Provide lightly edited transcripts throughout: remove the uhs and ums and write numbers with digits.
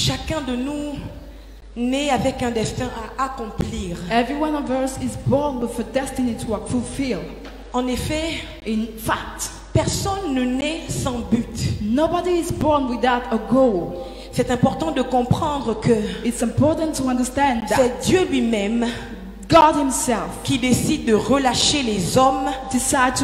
Chacun de nous naît avec un destin à accomplir. Every one of us is born with a destiny to fulfill. En effet, In fact, personne ne naît sans but. nobody is born without a goal. C'est important de comprendre que It's important to understand that c'est Dieu lui-même God himself qui décide de relâcher les hommes decided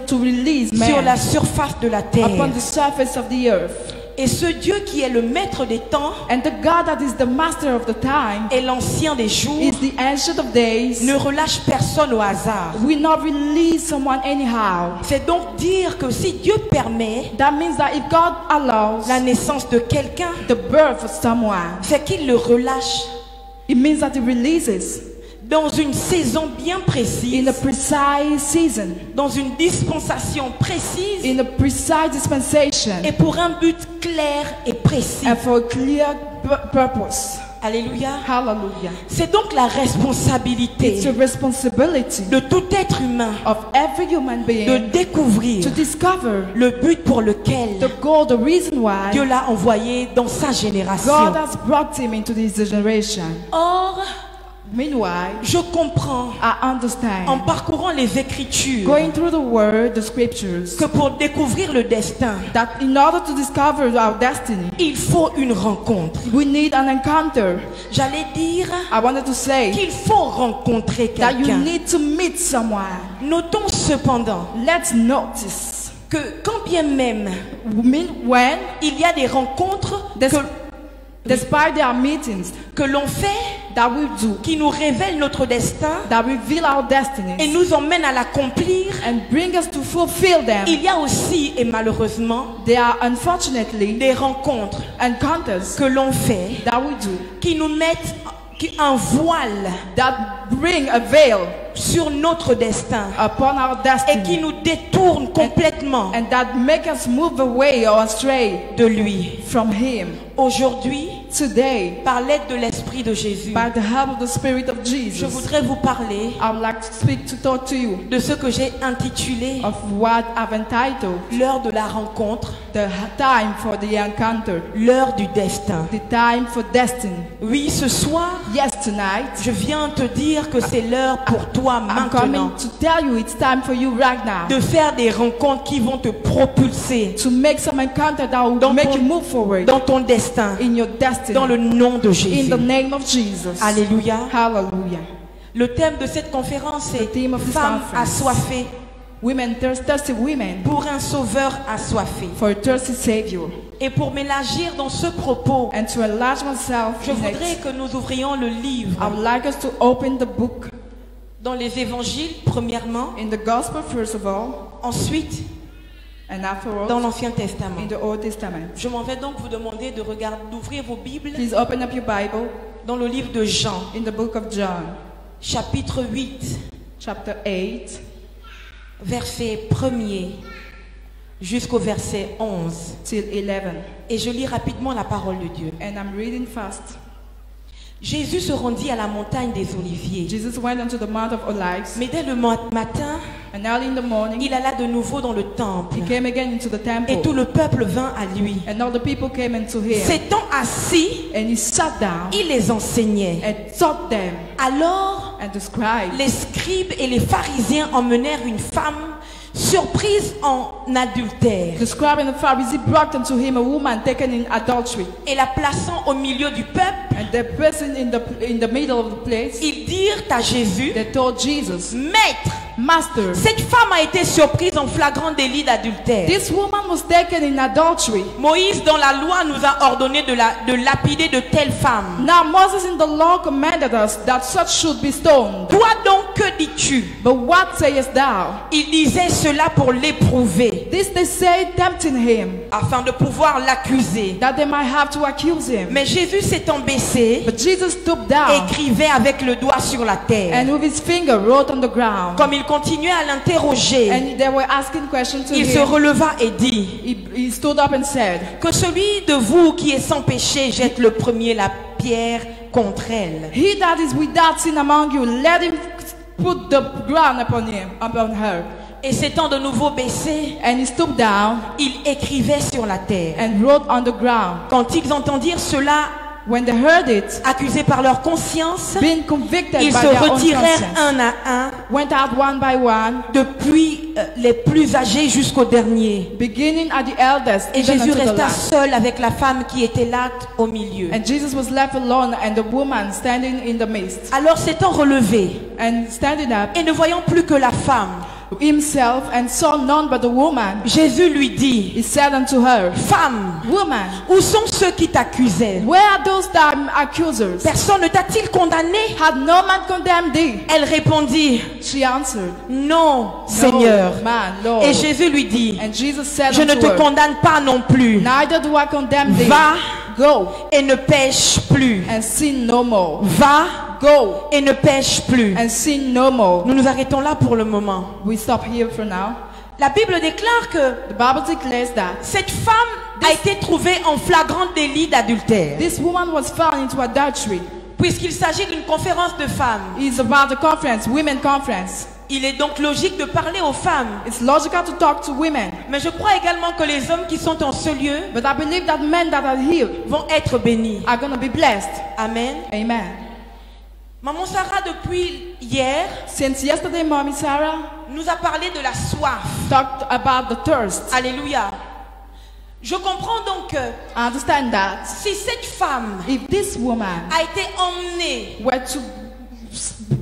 to release sur la man surface de la terre. upon the surface of the earth. Et ce Dieu qui est le maître des temps And the God that is the master of the time et l'ancien des jours is the ancient of days. ne relâche personne au hasard. Will not release someone anyhow. C'est donc dire que si Dieu permet That means that if God allows la naissance de quelqu'un, the birth of someone, c'est qu'il le relâche it means that he releases dans une saison bien in précise, a precise season, dans une dispensation précise in a precise dispensation, et pour un but clair et précis. and for a clear purpose. Alléluia. Hallelujah. C'est donc la responsabilité It's a responsibility de tout être humain of every human de being découvrir to discover le but pour lequel the goal, the reason why Dieu l'a envoyé dans sa génération. God has brought him into this generation. Or, Meanwhile, je comprends I en understand, parcourant les Écritures going through the word, the scriptures, que pour découvrir le destin, that in order to discover our destiny, il faut une rencontre. we need an encounter. J'allais dire I wanted to say qu'il faut rencontrer that you quelqu'un. need to meet someone. Notons cependant Let's notice que quand bien même when, il y a des rencontres despite their meetings que l'on fait that we do, qui nous révèlent notre destin that reveal our et destinies nous emmènent à l'accomplir, and bring us to fulfill them, il y a aussi et malheureusement there are unfortunately des rencontres encounters que l'on fait that we do qui nous mettent un voile that bring a veil sur notre destin upon our et qui destiny nous détournent complètement and that make us move away or astray de lui. from Him. Aujourd'hui, Today, par l'aide de l'Esprit de Jésus, by the help of the Spirit of je Jesus, voudrais vous parler I would like to talk to you de ce que j'ai intitulé of what I've entitled l'heure de la rencontre, the time for the encounter, l'heure du destin. the time for destiny. Oui, ce soir, Yes, tonight, je viens te dire que c'est l'heure pour toi I'm maintenant coming to tell you it's time for you right now de faire des rencontres qui vont te propulser to make some encounter that will Dans make ton- you move forward dans ton destin, in your destiny, dans le nom de in Jésus. the name of Jesus. Alléluia. Hallelujah. Le thème de cette conférence The est theme of this Femmes conference. assoiffées Women, thirsty women, pour un sauveur assoiffé. for a thirsty Savior. Et pour m'élargir dans ce propos, And to enlarge myself je in voudrais it, que nous ouvrions le I livre would like us to open the book dans les évangiles, premièrement, in the Gospel first of all, ensuite and afterwards dans l'Ancien Testament. in the Old Testament. Je m'en vais donc vous demander de regarder, d'ouvrir vos Bibles Please open up your Bible dans le livre de Jean, in the book of John, chapitre 8, chapter 8, verset 1er jusqu'au verset 11. till 11. Et je lis rapidement la parole de Dieu. And I'm reading fast. Jésus se rendit à la montagne des Oliviers. Jesus went unto the Mount of Olives, Mais dès le matin, and early in the morning, il alla de nouveau dans le temple. he came again into the Et tout temple, le peuple vint à lui. and all the people came unto him, S'étant assis, and he sat down il les enseignait. and taught them. Alors, And the scribes les scribes et les pharisiens emmenèrent une femme surprise en adultère. The scribe and the Pharisee brought unto him a woman taken in adultery, Et la plaçant au milieu du peuple, and the person in the middle of the place, ils dirent à Jésus, they told Jesus, Maître, Master, cette femme a été surprise en flagrant délit d'adultère. this woman was taken in adultery. Moïse dans la loi nous a ordonné de lapider de telles femmes. Now Moses in the law commanded us that such should be stoned. Toi donc, que dis-tu? But what sayest thou? Il disait cela pour l'éprouver, This they say, tempting him, afin de pouvoir l'accuser. that they might have to accuse him. Mais Jésus s'étant baissé, But Jesus stooped down, écrivait avec le doigt sur la terre. and with his finger wrote on the ground. Comme il continuait à l'interroger, And they were asking questions to il se him. releva et dit, He stood up and said, que celui de vous qui est sans péché jette le premier la pierre contre elle. He that is without sin among you, let him put the ground upon her. Et s'étant de nouveau baissé, And he stooped down il écrivait sur la terre. and wrote on the ground. Quand ils entendirent cela, When they heard it, accusés par leur conscience, being convicted ils by se their own retirèrent conscience, un à un, went out one by one, depuis les plus âgés jusqu'au dernier. beginning at the eldest, Et even Jésus unto the resta last. seul avec la femme qui était là au milieu. And Jesus was left alone, and the woman standing in the midst. Alors s'étant relevé And standing up et ne voyant plus que la femme, himself and saw none but the woman, Jésus lui dit, he said unto her, femme, Woman, où sont ceux qui t'accusaient? where are those thine accusers? Personne ne t'a-t-il condamné? Had no man condemned thee? Elle répondit, She answered, non, Seigneur. No, man, Lord. Et Jésus lui dit, And Jesus said je ne unto te her, condamne pas non plus. Neither do I condemn thee. Va Go et ne pêche plus. and sin no more. Va Go et ne pêche plus. and sin no more. Nous nous arrêtons là pour le moment. We stop here for now. La Bible déclare que The Bible declares that cette femme a été trouvée en flagrant délit d'adultère. this woman was found into adultery. Puisqu'il s'agit d'une conférence de femmes, It's about the conference, women conference. il est donc logique de parler aux femmes. It's logical to talk to women. Mais je crois également que les hommes qui sont en ce lieu But I believe that men that are here vont être bénis. are going to be blessed. Amen. Amen. Maman Sarah, depuis hier, Since yesterday, Mommy Sarah nous a parlé de la soif. talked about the thirst. Alléluia. Je comprends donc que I understand that si cette femme if this woman a été emmenée were to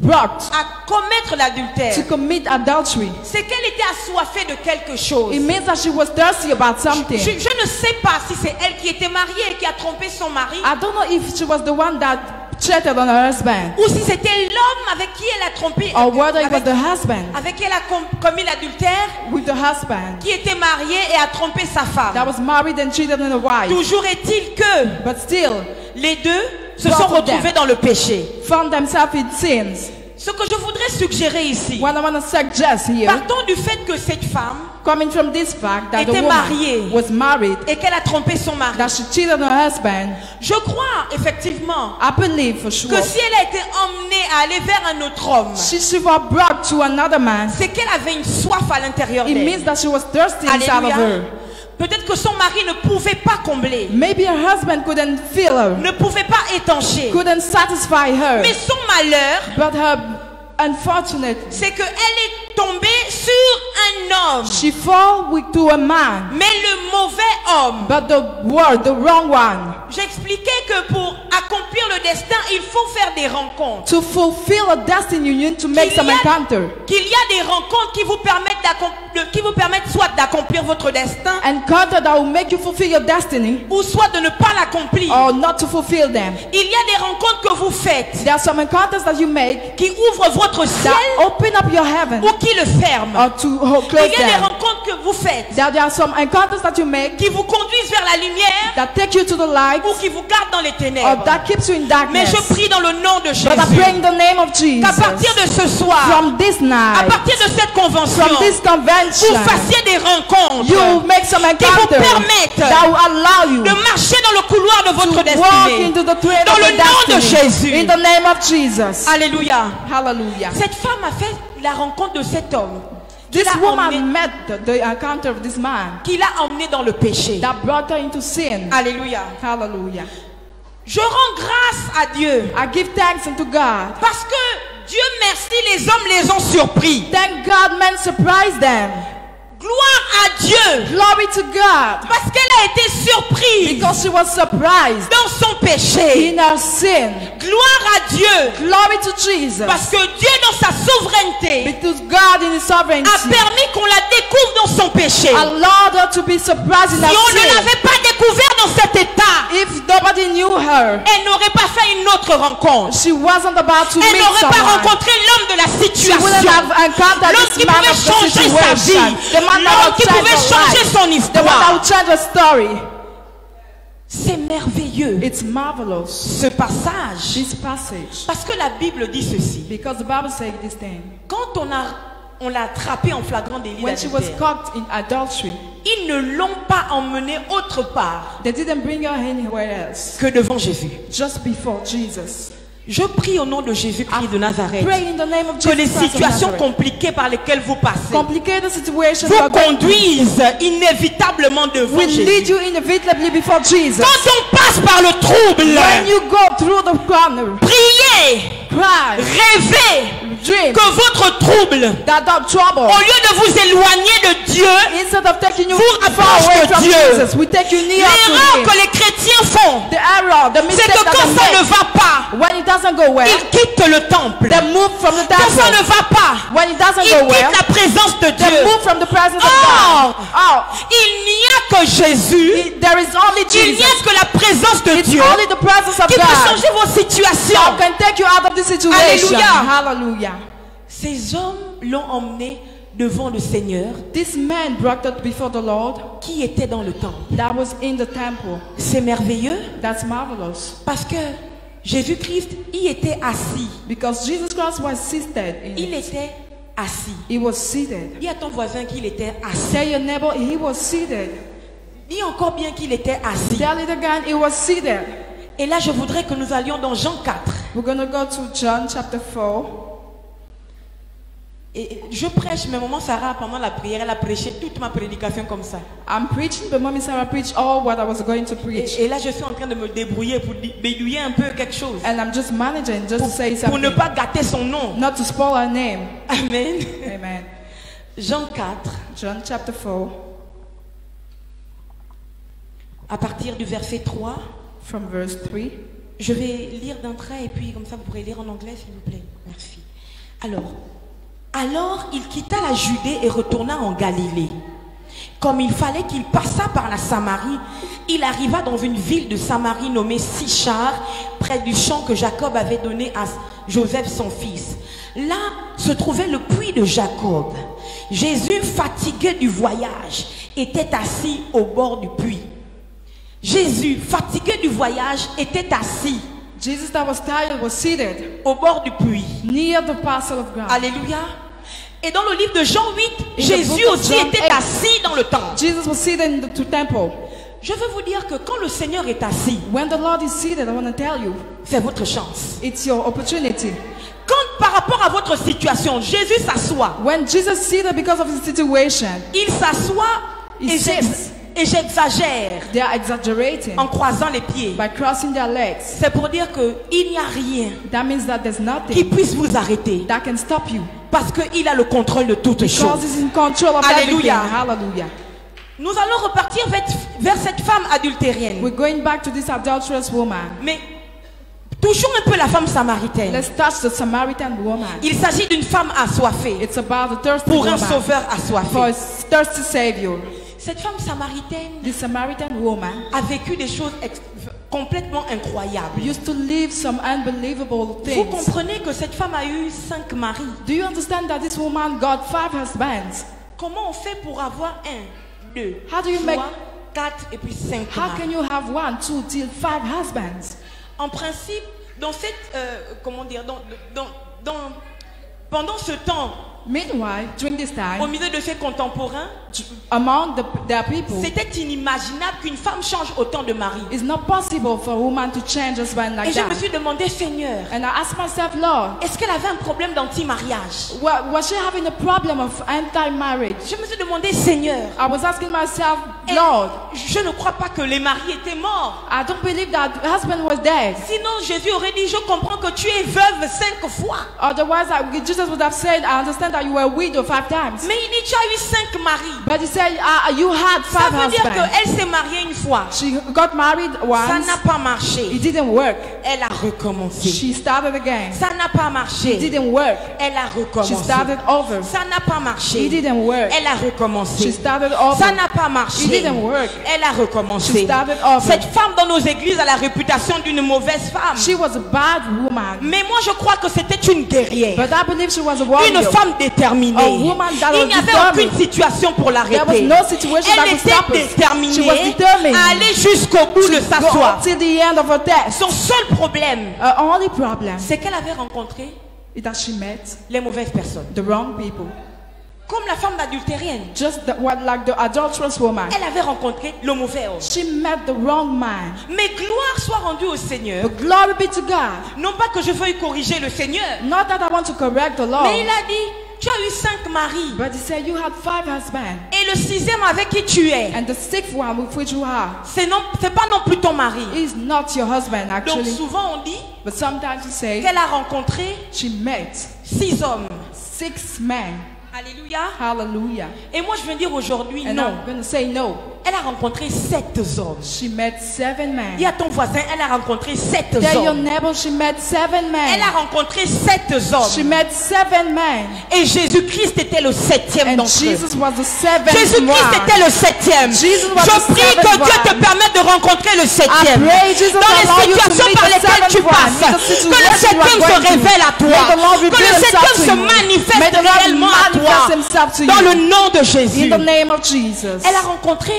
brought à commettre l'adultère, to commit adultery, c'est qu'elle était assoiffée de quelque chose. it means that she was thirsty about something. Je ne sais pas si c'est elle qui était mariée et qui a trompé son mari, I don't know if she was the one that cheated on her husband ou si c'était l'homme avec qui elle a trompé, or whether it was avec, the husband avec qui elle a commis l'adultère, with the husband qui était marié et a trompé sa that femme. was married and cheated on a wife. Toujours est-il que But still les deux se Both sont of them. retrouvés dans le péché. found themselves in sins. Ce que je voudrais suggérer ici, What I want to suggest here, partons du fait que cette femme coming from this fact that the était woman mariée. was married, et qu'elle a trompé son mari, that she cheated on her husband, je crois effectivement I believe for sure que si elle a été emmenée à aller vers un autre homme, she was brought to another man. c'est qu'elle avait une soif à l'intérieur It d'elle. means that she was thirsty inside of Alléluia. her. Peut-être que son mari ne pouvait pas combler, Maybe her husband couldn't fill her, ne pouvait pas étancher. couldn't satisfy her. Mais son malheur, But her unfortunate, c'est qu'elle est tombée sur un homme, she fall to a man, mais le mauvais homme. but the wrong one. J'expliquais que pour accomplir le destin, il faut faire des rencontres. To fulfill a destiny, you need to make some encounter. Qu'il y a des rencontres qui vous permettent soit d'accomplir votre destin, Encounter that will make you fulfill your destiny ou soit de ne pas l'accomplir. or not to fulfill them. Il y a des rencontres que vous faites There are some encounters that you make qui ouvrent votre ciel that open up your heaven ou qui le ferment. or to close Il y a des them. rencontres que vous faites There are some encounters that you make qui vous conduisent vers la lumière that take you to the light ou qui vous gardent dans les or ténèbres. that keeps you in Mais darkness. je prie dans le nom de Jésus But I pray in the name of qu'à Jesus, partir de ce soir, from this à night, partir de cette convention, from this vous convention, fassiez des rencontres you make some qui vous encounters permettent that will allow you de marcher dans le couloir de to votre walk destinée. into the train Dans of le your nom de destiny. Jésus. In the name of Jesus. Alléluia. Hallelujah. Cette femme a fait la rencontre de cet homme This qui l'a emmené, woman met the encounter of this man qui l'a emmené dans le péché. that brought her into sin. Alléluia. Hallelujah. Je rends grâce à Dieu I give thanks unto God. parce que Dieu merci, les hommes les ont surpris. Thank God men surprised them. Gloire à Dieu Glory to God. parce qu'elle a été surprise Because she was surprised dans son péché. in her sin. Gloire à Dieu Glory to Jesus. parce que Dieu dans sa souveraineté Because God in His sovereignty a permis qu'on la découvre dans son péché. allowed her to be surprised in Si her on ne sin. l'avait pas découvert dans cet état, If nobody knew her, elle n'aurait pas fait une autre rencontre. she wasn't about to Elle meet n'aurait pas someone. rencontré l'homme de la She situation. wouldn't have encountered L'homme this qui man pouvait of the changer sa situation. vie. The man that L'homme would qui change pouvait her changer life. son The one that histoire. would change her story. C'est merveilleux It's marvelous. ce passage. This passage. Parce que la Bible dit ceci. Because the Bible says this thing. Quand on l'a attrapée en flagrant délit When she was d'adultère, caught in adultery, ils ne l'ont pas emmenée autre part they didn't bring her anywhere else. que devant Jésus. Just before Jesus. Je prie au nom de Jésus-Christ de Nazareth Pray in the name of que les Jesus Christ of situations Nazareth. compliquées par lesquelles vous passez Complicated situations vous are going to conduisent inévitablement devant will Jésus. lead you inevitably before Jesus. Quand on passe par le trouble, When you go through the corner, priez, cry, rêvez dream que votre trouble, that trouble, au lieu de vous éloigner de Dieu, instead of taking you vous far rapproche away de from Dieu. Jesus, we take you near l'erreur to que Him. les chrétiens font, The error, the c'est mistake que that quand ça they ne make, va pas, when it doesn't go well, ils quittent le temple. they move from the Quand ça temple. ne va pas, When it doesn't ils go well, quittent la présence de they Dieu. move from the presence of Oh, God. Oh, il n'y a que Jésus, there is only il n'y Jesus. a que la présence de It's Dieu only the presence of qui peut God changer vos situations. that can take you out of this situation. Alléluia. Hallelujah. Ces hommes l'ont emmené devant le Seigneur This man brought it before the Lord qui était dans le temple. that was in the temple. C'est merveilleux That's marvelous. parce que Jésus-Christ y était assis. Because Jesus Christ was seated in Il it. était assis. He was seated. Dis à ton voisin qu'il était assis. Tell your neighbor he was seated. Dis encore bien qu'il était assis. Tell it again, he was seated. Et là, je voudrais que nous allions dans Jean 4. We're going to go to John chapter 4. Et je prêche, mais maman Sarah, pendant la prière, elle a prêché toute ma prédication comme ça. I'm preaching, but Mommy Sarah preached all what I was going to preach. Et là, je suis en train de me débrouiller pour bidouiller un peu quelque chose. And I'm just managing, just to say Pour ne something. pas gâter son nom. Not to spoil her name. Amen. Amen. Jean 4, John chapter 4, à partir du verset 3. from verse 3. Je vais lire d'un trait et puis comme ça vous pourrez lire en anglais s'il vous plaît. Merci. Alors il quitta la Judée et retourna en Galilée. Comme il fallait qu'il passât par la Samarie, il arriva dans une ville de Samarie nommée Sichar, près du champ que Jacob avait donné à Joseph son fils. Là se trouvait le puits de Jacob. Jésus, fatigué du voyage, était assis au bord du puits. Jésus, fatigué du voyage, était assis Jesus that was tired was seated au bord du puits. near the parcel of ground. Alléluia. Et dans le livre de Jean 8, Jésus book of aussi John était 8. assis dans le temple. Jesus was seated in the temple. Je veux vous dire que quand le Seigneur est assis, When the Lord is seated, I want to tell you, c'est votre chance. it's your opportunity. Quand par rapport à votre situation, Jésus s'assoit, When Jesus seated because of his situation, il s'assoit He et sits. j'exagère they are exaggerating en croisant les pieds. by crossing their legs. C'est pour dire qu'il n'y a rien That means that there's qui nothing puisse vous arrêter that can stop you parce qu'il a le contrôle de toutes because choses. he's in control of everything. Alléluia. Hallelujah. Nous allons repartir vers cette femme adultérienne. We're going back to this adulterous woman. Mais touchons un peu la femme samaritaine. Let's touch the Samaritan woman. Il s'agit d'une femme assoiffée It's about a thirsty pour un woman sauveur for a assoiffé. thirsty savior. Cette femme samaritaine The Samaritan woman a vécu des choses complètement incroyables. used to live some unbelievable Vous things. comprenez que cette femme a eu 5 maris. Do you understand that this woman got 5 husbands? Comment on fait pour avoir 1, 2, How do you 3, make- 4 et puis 5 How maris? can you have 1, 2, till 5 husbands? En principe, dans cette, comment dire, pendant ce temps, Meanwhile, during this au time, milieu de ses contemporains, among their people, c'était inimaginable qu'une femme change autant de maris. it's not possible for a woman to change husband Et like je me that. suis demandé, Seigneur, And I asked myself, Lord, est-ce qu'elle avait un problème d'anti-mariage? was she having a problem of anti-marriage? Je me suis demandé, Seigneur, I was asking myself, Lord, je ne crois pas que les maris étaient morts. I don't believe that husband was dead. Sinon, Jésus aurait dit, je comprends que tu es veuve 5 fois. Otherwise, Jesus would have said, I understand that you were a widow 5 times. Mais il dit, tu as eu 5 maris. But he said, you had Ça 5 veut dire husbands. qu'elle s'est mariée une fois. She got married Ça once. n'a pas marché. It didn't work. Elle a recommencé. She started again. Ça n'a pas It marché. didn't work. Elle a She recommencé. started over. Ça n'a pas It marché. didn't work. Elle a She recommencé. started over. Ça n'a pas marché. It didn't work. Elle a She recommencé. started over. Cette femme dans nos églises a la réputation d'une mauvaise femme. She was a bad woman. Mais moi je crois que c'était une guerrière. But I believe she was a Une warrior. femme déterminée. A woman that Il was n'y avait determined. aucune situation pour There was l'arrêter. no situation that Elle could stop était us. She déterminée was determined à aller jusqu'au bout de sa to go soif. till the end of her test. Son seul problème, Her only problem c'est qu'elle avait rencontré is that she met les mauvaises personnes. the wrong people. Comme la femme d'adultérienne. Like the adulterous woman. Elle avait rencontré le mauvais homme. She met the wrong man. Mais gloire soit rendue au Seigneur. But glory be to God. Non pas que je veuille corriger le Seigneur. Not that I want to correct the Lord. Mais il a dit, tu as eu 5 maris. But he said you had 5 husbands. Et le 6e avec qui tu es. And the 6th one with which you are. C'est pas non plus ton mari. Is not your husband actually. Donc souvent on dit. But sometimes you say. Qu'elle a rencontré. She met 6 hommes. 6 men. Alléluia. Hallelujah. Et moi je viens dire aujourd'hui non. I'm going to say no. Elle a rencontré 7 hommes. She met 7 men. Dis à ton voisin, elle a rencontré 7 hommes. Tell your neighbor she met 7 men. Elle a rencontré 7 hommes. She met 7 men. Et Jésus-Christ était le 7e d'entre eux. Jesus was the 7th Jésus-Christ était le 7e. Je prie que Dieu te permette de rencontrer le 7e. Dans les situations par lesquelles tu passes, que le 7e se révèle à toi. Que le 7e se manifeste réellement à toi. Dans le nom de Jésus. In the name of Jesus. Elle a rencontré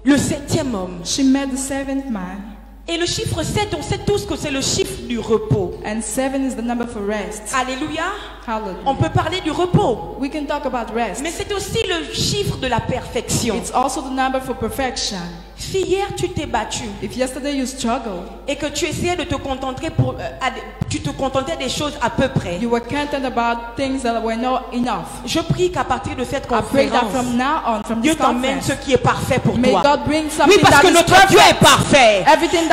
le 7e homme. She met the 7th man. Et le chiffre 7, on sait tous que c'est le chiffre du repos. And 7 is the number for rest. Alléluia. Hallelujah. On peut parler du repos. We can talk about rest. Mais c'est aussi le chiffre de la perfection. It's also the number for perfection. Si hier tu t'es battu, if yesterday you struggled, et que tu essayais de te contenter tu te contentais des choses à peu près, you were content about things that were not enough. Je prie qu'à partir de cette conférence, I pray that from now on, from Dieu this t'emmène ce qui est parfait pour may toi. God bring something oui, parce que notre Dieu est parfait.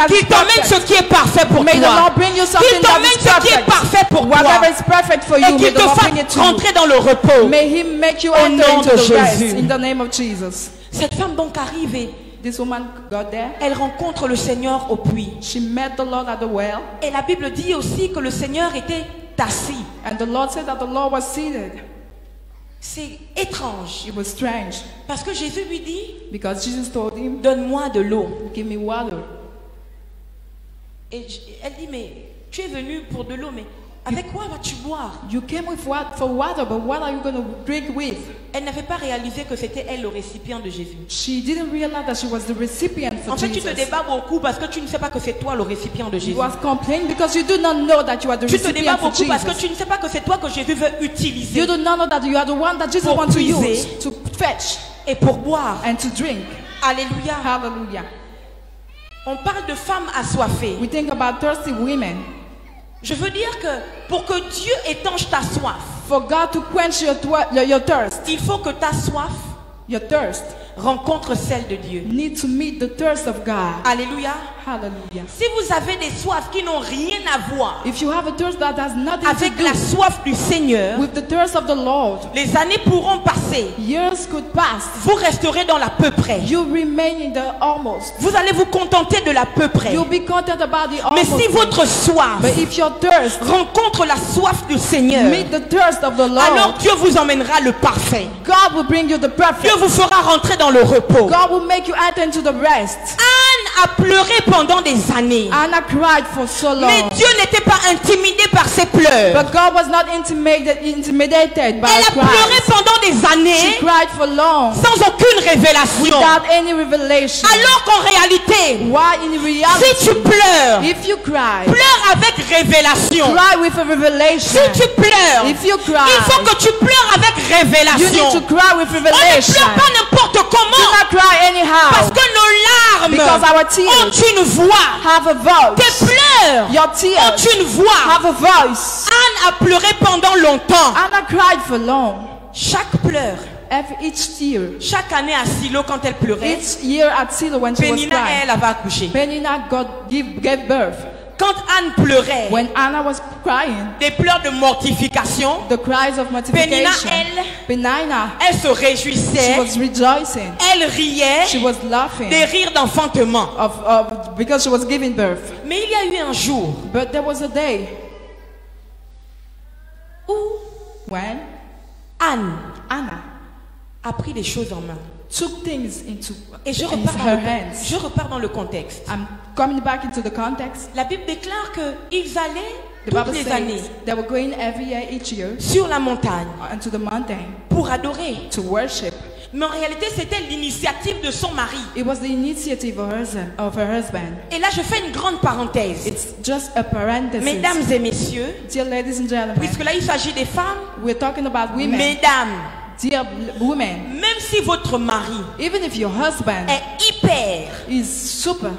Qu'il t'emmène ce qui est parfait pour may toi. Qu'il t'emmène ce qui est parfait pour toi. Is perfect for you, et qu'il te fasse rentrer dans le repos. May He make you au nom de Jésus. In the name of Jesus. Cette femme donc arrive et this woman got there. Elle rencontre le Seigneur au puits. She met the Lord at the well. Et la Bible dit aussi que le Seigneur était assis. And the Lord said that the Lord was seated. C'est étrange. It was strange. Parce que Jésus lui dit, because Jesus told him, donne-moi de l'eau. Give me water. Et elle dit, mais tu es venu pour de l'eau, mais avec quoi vas-tu boire? You came with for water, but what are you going to drink with? Elle n'avait pas réalisé que c'était elle le récipient de Jésus. She didn't realize that she was the recipient for en fait, Jesus. tu te débats beaucoup parce que tu ne sais pas que c'est toi le récipient de Jésus. You was complaining because you do not know that you are the recipient for Jesus. Tu te débats beaucoup parce que tu ne sais pas que c'est toi que Jésus veut utiliser. You do not know that you are the one that Jesus wants to use to fetch et pour boire and to drink. Alléluia. Hallelujah. On parle de femmes assoiffées. We think about thirsty women. Je veux dire que pour que Dieu étanche ta soif, for God to quench your thirst, il faut que ta soif, your thirst, rencontre celle de Dieu. Need to meet the thirst of God. Alléluia. Hallelujah. Si vous avez des soifs qui n'ont rien à voir if you have a thirst that has nothing avec to do la soif du Seigneur, with the thirst of the Lord, les années pourront passer. Years could pass. Vous resterez dans l'à peu près. You remain in the almost. Vous allez vous contenter de l'à peu près. You'll be content about the almost. Mais si votre soif but if your thirst rencontre la soif du Seigneur, meet the thirst of the Lord, alors Dieu vous emmènera le parfait. God will bring you the perfect. Dieu vous fera rentrer dans le repos. God will make you enter into the rest. Anne a pleuré pendant des années. Anna cried for so long. Mais Dieu n'était pas intimidé par ses pleurs. But God was not intimidated by Elle a pleuré pendant des années. She cried for long. Sans aucune révélation. Without any revelation. Alors qu'en réalité, si tu pleures, if you cry, pleure avec révélation. Cry with a revelation. Si tu pleures, if you cry, il faut que tu pleures avec révélation. You need to cry with revelation. On ne pleure pas n'importe comment. Do not cry anyhow. Parce que nos larmes ont une voix. Have a voice. Tes pleurs ont une voix. Have a voice. Anne a pleuré pendant longtemps. Anna cried for long. Chaque pleur. Each tear. Chaque année à Silo quand elle pleurait. Each year at Silo when she was crying. Pénina, elle avait accouché. Pénina gave birth. Quand Anne pleurait, when Anna was crying, des pleurs de mortification, the cries of mortification, Pénina, elle se réjouissait, she was rejoicing, elle riait, she was laughing, des rires d'enfantement, because she was giving birth. Mais il y a eu un jour, but there was a day, où when Anna a pris les choses en main. Took things into je repars dans le contexte. I'm coming back into the context. La Bible déclare qu'ils allaient toutes les années they were going every year, each year, sur la montagne to the mountain, pour adorer, to worship. Mais en réalité, c'était l'initiative de son mari. It was the initiative of her husband. Et là, je fais une grande parenthèse. It's just a parenthesis. Mesdames et messieurs, dear ladies and gentlemen, puisque là, il s'agit des femmes, we're talking about women. Mesdames, dear women, même si votre mari even if your husband est hyper, is super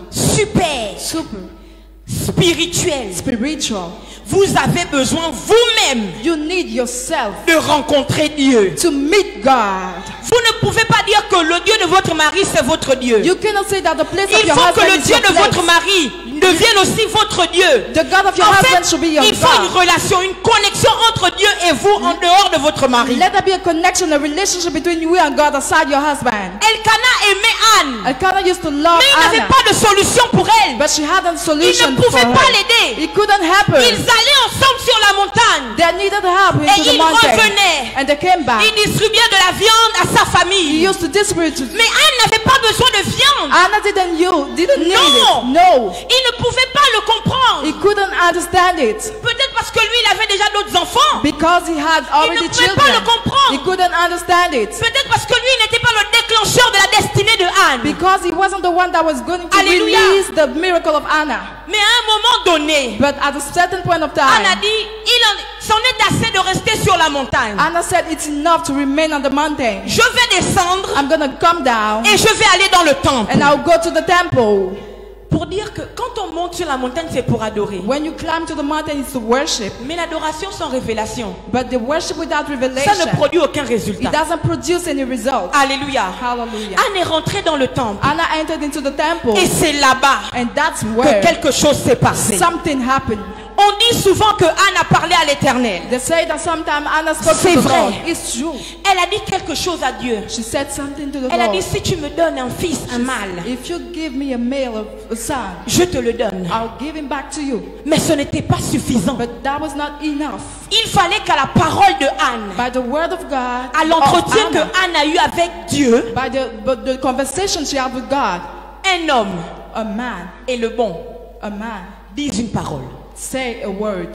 spirituel, spiritual, vous avez besoin vous-même you need yourself de rencontrer Dieu. to meet God. Vous ne pouvez pas dire que le Dieu de votre mari c'est votre Dieu. You cannot say that the place of Il your faut que husband le is Dieu your de place. votre mari devienne aussi votre Dieu. The God of your En husband fait, should be your il faut une God. relation, une connexion entre Dieu et vous en dehors de votre mari. Let there be a connection, a relationship between you and God aside your husband. Elkanah aimait Anne, Elkanah used to love mais il n'avait Anna, pas de solution pour elle. but she had a Il solution ne for pouvait pas her. l'aider. He couldn't help her. Ils allaient ensemble sur la montagne. They needed help Et into the ils mountain. revenaient. And they came back. Il distribuait de la viande à sa He famille. used to distribute to Mais Anne n'avait pas besoin de viande. Anna didn't need No. it. No. Il ne pouvait pas le comprendre. He couldn't understand it Peut-être parce que lui, il avait déjà d'autres enfants. because he had already pouvait pas le children. comprendre. He couldn't understand it Peut-être parce que lui, il n'était pas le déclencheur de la destinée de Anne. because he wasn't the one that was going to Alléluia. release the miracle of Anna. Mais à un moment donné, But at a certain point of Anne a time, dit, c'en est assez de rester sur la montagne. Anna said it's enough to remain on the mountain. Je vais descendre I'm going to come down et je vais aller dans le temple. and I'll go to the temple. Pour dire que quand on monte sur la montagne, c'est pour adorer. When you climb to the mountain, it's to worship. Mais l'adoration sans révélation, But the worship without ça ne revelation, produit aucun it résultat. doesn't produce any result. Alléluia. Hallelujah. Anne est rentrée dans le temple. Anna entered into the temple, Et c'est là-bas and that's que where quelque chose s'est passé. something happened. On dit souvent que Anne a parlé à l'Éternel. They say that sometimes Anna spoke C'est to the vrai. Lord. It's true. Elle a dit quelque chose à Dieu. She said something to the Elle a dit, Lord. si tu me donnes un fils, un mâle, If you give me a male, a son, je te le donne. I'll give him back to you. Mais ce n'était pas suffisant. But that was not enough. Il fallait qu'à la parole de Anne, By the word of God, à l'entretien of que Anna, Anne a eu avec Dieu, by the conversation she had with God, un homme a man et le bon disent une parole. say a word.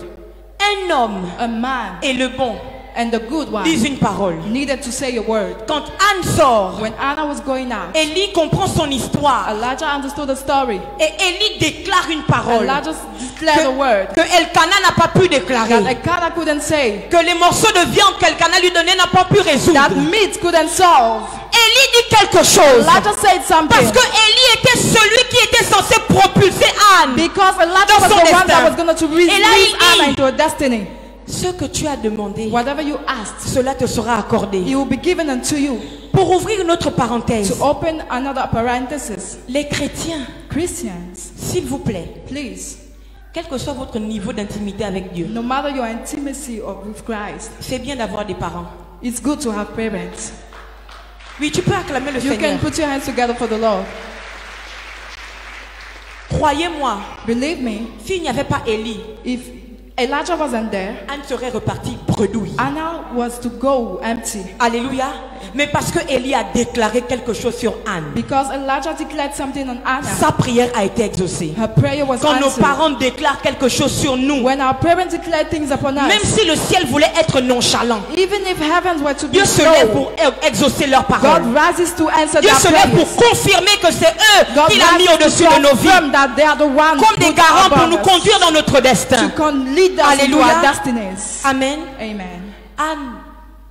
Un homme A man et le bon and the good one disent une parole. needed to say a word. Quand Anne sort, When Anna was going out, Élie comprend son histoire. Elijah understood the story. Et Élie déclare une parole Elijah declared a word que Elkanah n'a pas pu déclarer. that Elkanah couldn't say, Que les morceaux de viande qu'Elkanah lui donnait n'a pas pu résoudre. that meat couldn't solve. Élie dit quelque chose. Elijah said something Parce que Élie était celui qui était censé propulser Anne. because Elijah dans was son the one destin. that was going to release Et là, il dit, Anna into her destiny. Ce que tu as demandé, Whatever you asked, cela te sera accordé. it will be given unto you. Pour ouvrir une autre parenthèse, To open another parenthesis, les chrétiens, Christians, s'il vous plaît, please, quel que soit votre niveau d'intimité avec Dieu, no matter your intimacy with Christ, c'est bien d'avoir des parents. it's good to have parents. Oui, tu peux acclamer le You Seigneur. can put your hands together for the Lord. Croyez-moi, Believe me, s'il n'y avait pas Élie, if Elijah wasn't there, Anne serait repartie bredouille. Anna was to go empty. Alléluia. Mais parce que Élie a déclaré quelque chose sur Anne, Because Elijah declared something on Anna, sa prière a été exaucée. her prayer was Quand nos answered. parents déclarent quelque chose sur nous, When our parents declared things upon us, même si le ciel voulait être nonchalant, even if heavens were to be Dieu se lève slow, pour exaucer leurs God paroles. rises to answer Dieu their se lève pour prayers. confirmer que c'est eux God qu'il a mis rises au-dessus to de nos vies, confirm that they are the ones comme des put garants pour above nous us, conduire dans notre destin. to lead us into Alléluia. our destinies. Amen. Amen. Anne,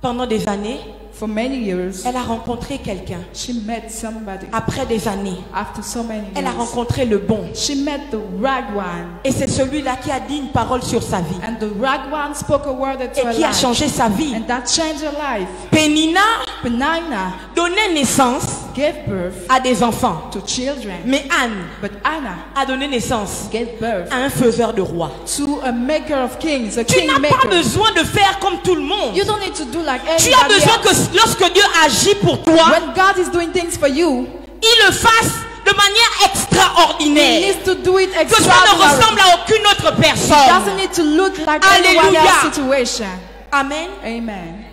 pendant des années, For many years, elle a rencontré quelqu'un. she met somebody. Après des années, After so many elle a years, rencontré le bon. she met the right one. Et c'est celui-là qui a dit une parole sur sa vie And the right one spoke a word into her et qui a life. changé sa vie. And that changed her life. Pénina Penina donnait naissance gave birth à des enfants. to children. Mais Anne But Anna a donné naissance gave birth à un faiseur de rois. to a maker of kings, a Tu n'as pas kingmaker. besoin de faire comme tout le monde. You don't need to do like Tu as anybody besoin else. que lorsque Dieu agit pour toi, When God is doing things for you, il le fasse de manière He extraordinaire. needs to do it Que cela ne extraordinarily. ressemble à aucune autre It doesn't personne. need to look like anyone Alléluia. else's situation. Amen. Amen.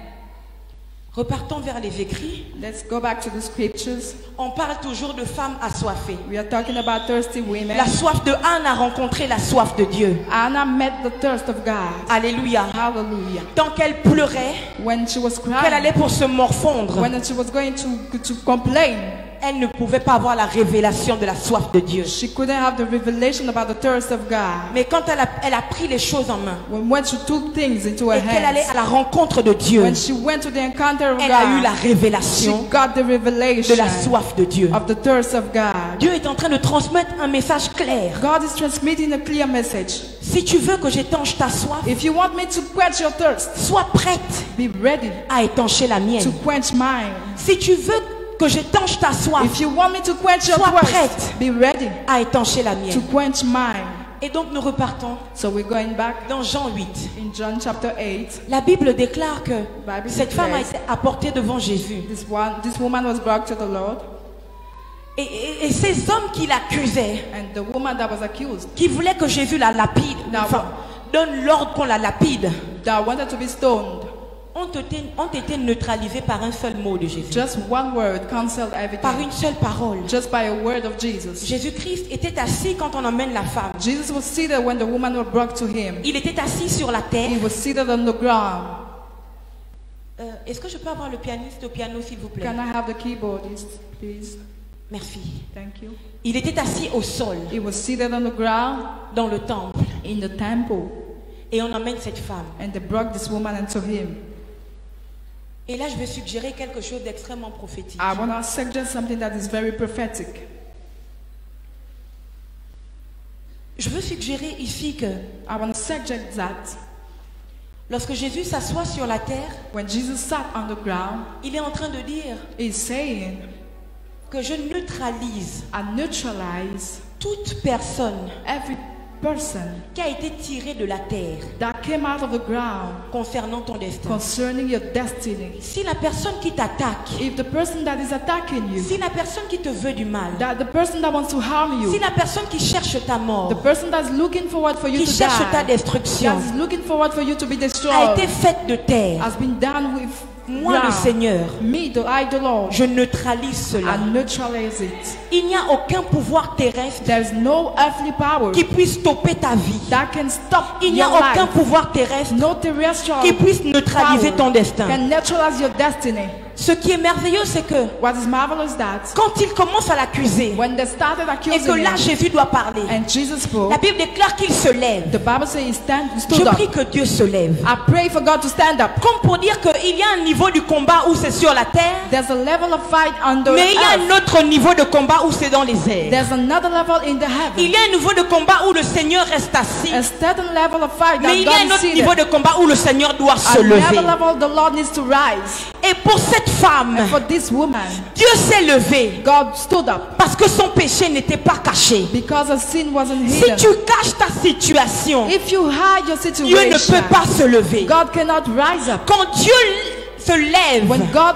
Repartons vers les écrits. Let's go back to the scriptures. On parle toujours de femmes assoiffées. We are talking about thirsty women. La soif de Anne a rencontré la soif de Dieu. Anna met the thirst of God. Alléluia. Hallelujah. Tant qu'elle pleurait, When she was qu'elle crying, allait pour se morfondre, when she was going to complain, Elle ne pouvait pas avoir la révélation de la soif de Dieu. She couldn't have the revelation about the thirst of God. Mais quand elle a pris les choses en main When she took things into her et qu'elle allait hands, à la rencontre de Dieu, when she went to the encounter of elle a eu la God, she révélation got the de revelation la soif de Dieu. of the thirst of God. Dieu est en train de transmettre un message clair. God is transmitting a clear message. Si tu veux que j'étanche ta soif, If you want me to quench your thirst, sois prête be ready à étancher la to mienne. quench mine. Si tu veux que j'étanche ta soif, If you want me to quench your sois thirst, prête be ready à étancher la to mienne. quench mine. Et donc nous repartons So we're going back dans Jean 8. in John chapter 8. La Bible déclare que Bible cette femme a declares été apportée devant Jésus. This woman was brought to the Lord, Et ces hommes qui l'accusaient, and the woman that was accused, qui voulaient que Jésus la lapide, enfin, donne l'ordre qu'on la lapide, that wanted to be stoned, ont été neutralisés par un seul mot de Jésus. just one word cancelled Par everything. une seule parole. Just by a word of Jesus. Jésus-Christ était assis quand on emmène la femme. Jesus was seated when the woman was brought to him. Il était assis sur la terre. He was seated on the ground. Est-ce que je peux avoir le pianiste au piano, s'il vous plaît? Can I have the keyboardist, please? Merci. Thank you. Il était assis au sol, He was seated on the ground dans le temple. in the temple, Et on emmène cette femme. and they brought this woman unto him. Et là, je vais suggérer quelque chose d'extrêmement prophétique. I want to suggest something that is very prophetic. Je veux suggérer ici que I want to suggest that lorsque Jésus s'assoit sur la terre, when Jesus sat on the ground, il est en train de dire he's saying, que je neutralise I neutralize toute personne every person qui a été tirée de la terre that came out of the ground concernant ton destin. concerning your destiny. Si la personne qui t'attaque, If the person that is attacking you, si la personne qui te veut du mal, that the person that wants to harm si you, la personne qui cherche ta mort, the person that's looking forward for you qui to cherche ta die, destruction, that is looking forward for you to be a destroyed, été faite de terre, has been done with moi le ground. Seigneur, Me, the Lord, je neutralise cela. I neutralize it. Il n'y a aucun pouvoir terrestre There is no earthly power qui puisse stopper ta vie. that can stop Il n'y a your aucun life. pouvoir terrestre No terrestrial qui puisse neutraliser ton power destin. can neutralize your destiny. Ce qui est merveilleux, c'est que What is marvelous that quand il commence à l'accuser when they started et accusing que là him, Jésus doit parler, and Jesus la spoke, Bible déclare qu'il se lève. the Bible says he Je stood prie up. que Dieu se lève. I pray for God to stand up. Comme pour dire qu'il y a un niveau du combat où c'est sur la terre, There's a level of fight on the mais il y a earth. un autre niveau de combat où c'est dans les airs. There's another level in the Il heaven. y a un niveau de combat où le Seigneur reste assis, A certain level of fight mais that il y a God un is autre seated. niveau de combat où le Seigneur doit se lever. Another level the Lord needs to rise. Et pour cette femme, And for this woman, Dieu s'est levé God stood up parce que son péché n'était pas caché. because her sin wasn't Si hidden. tu caches ta situation, If you hide your Dieu ne situation, peut pas se lever. God cannot rise up. Quand Dieu se lève, When God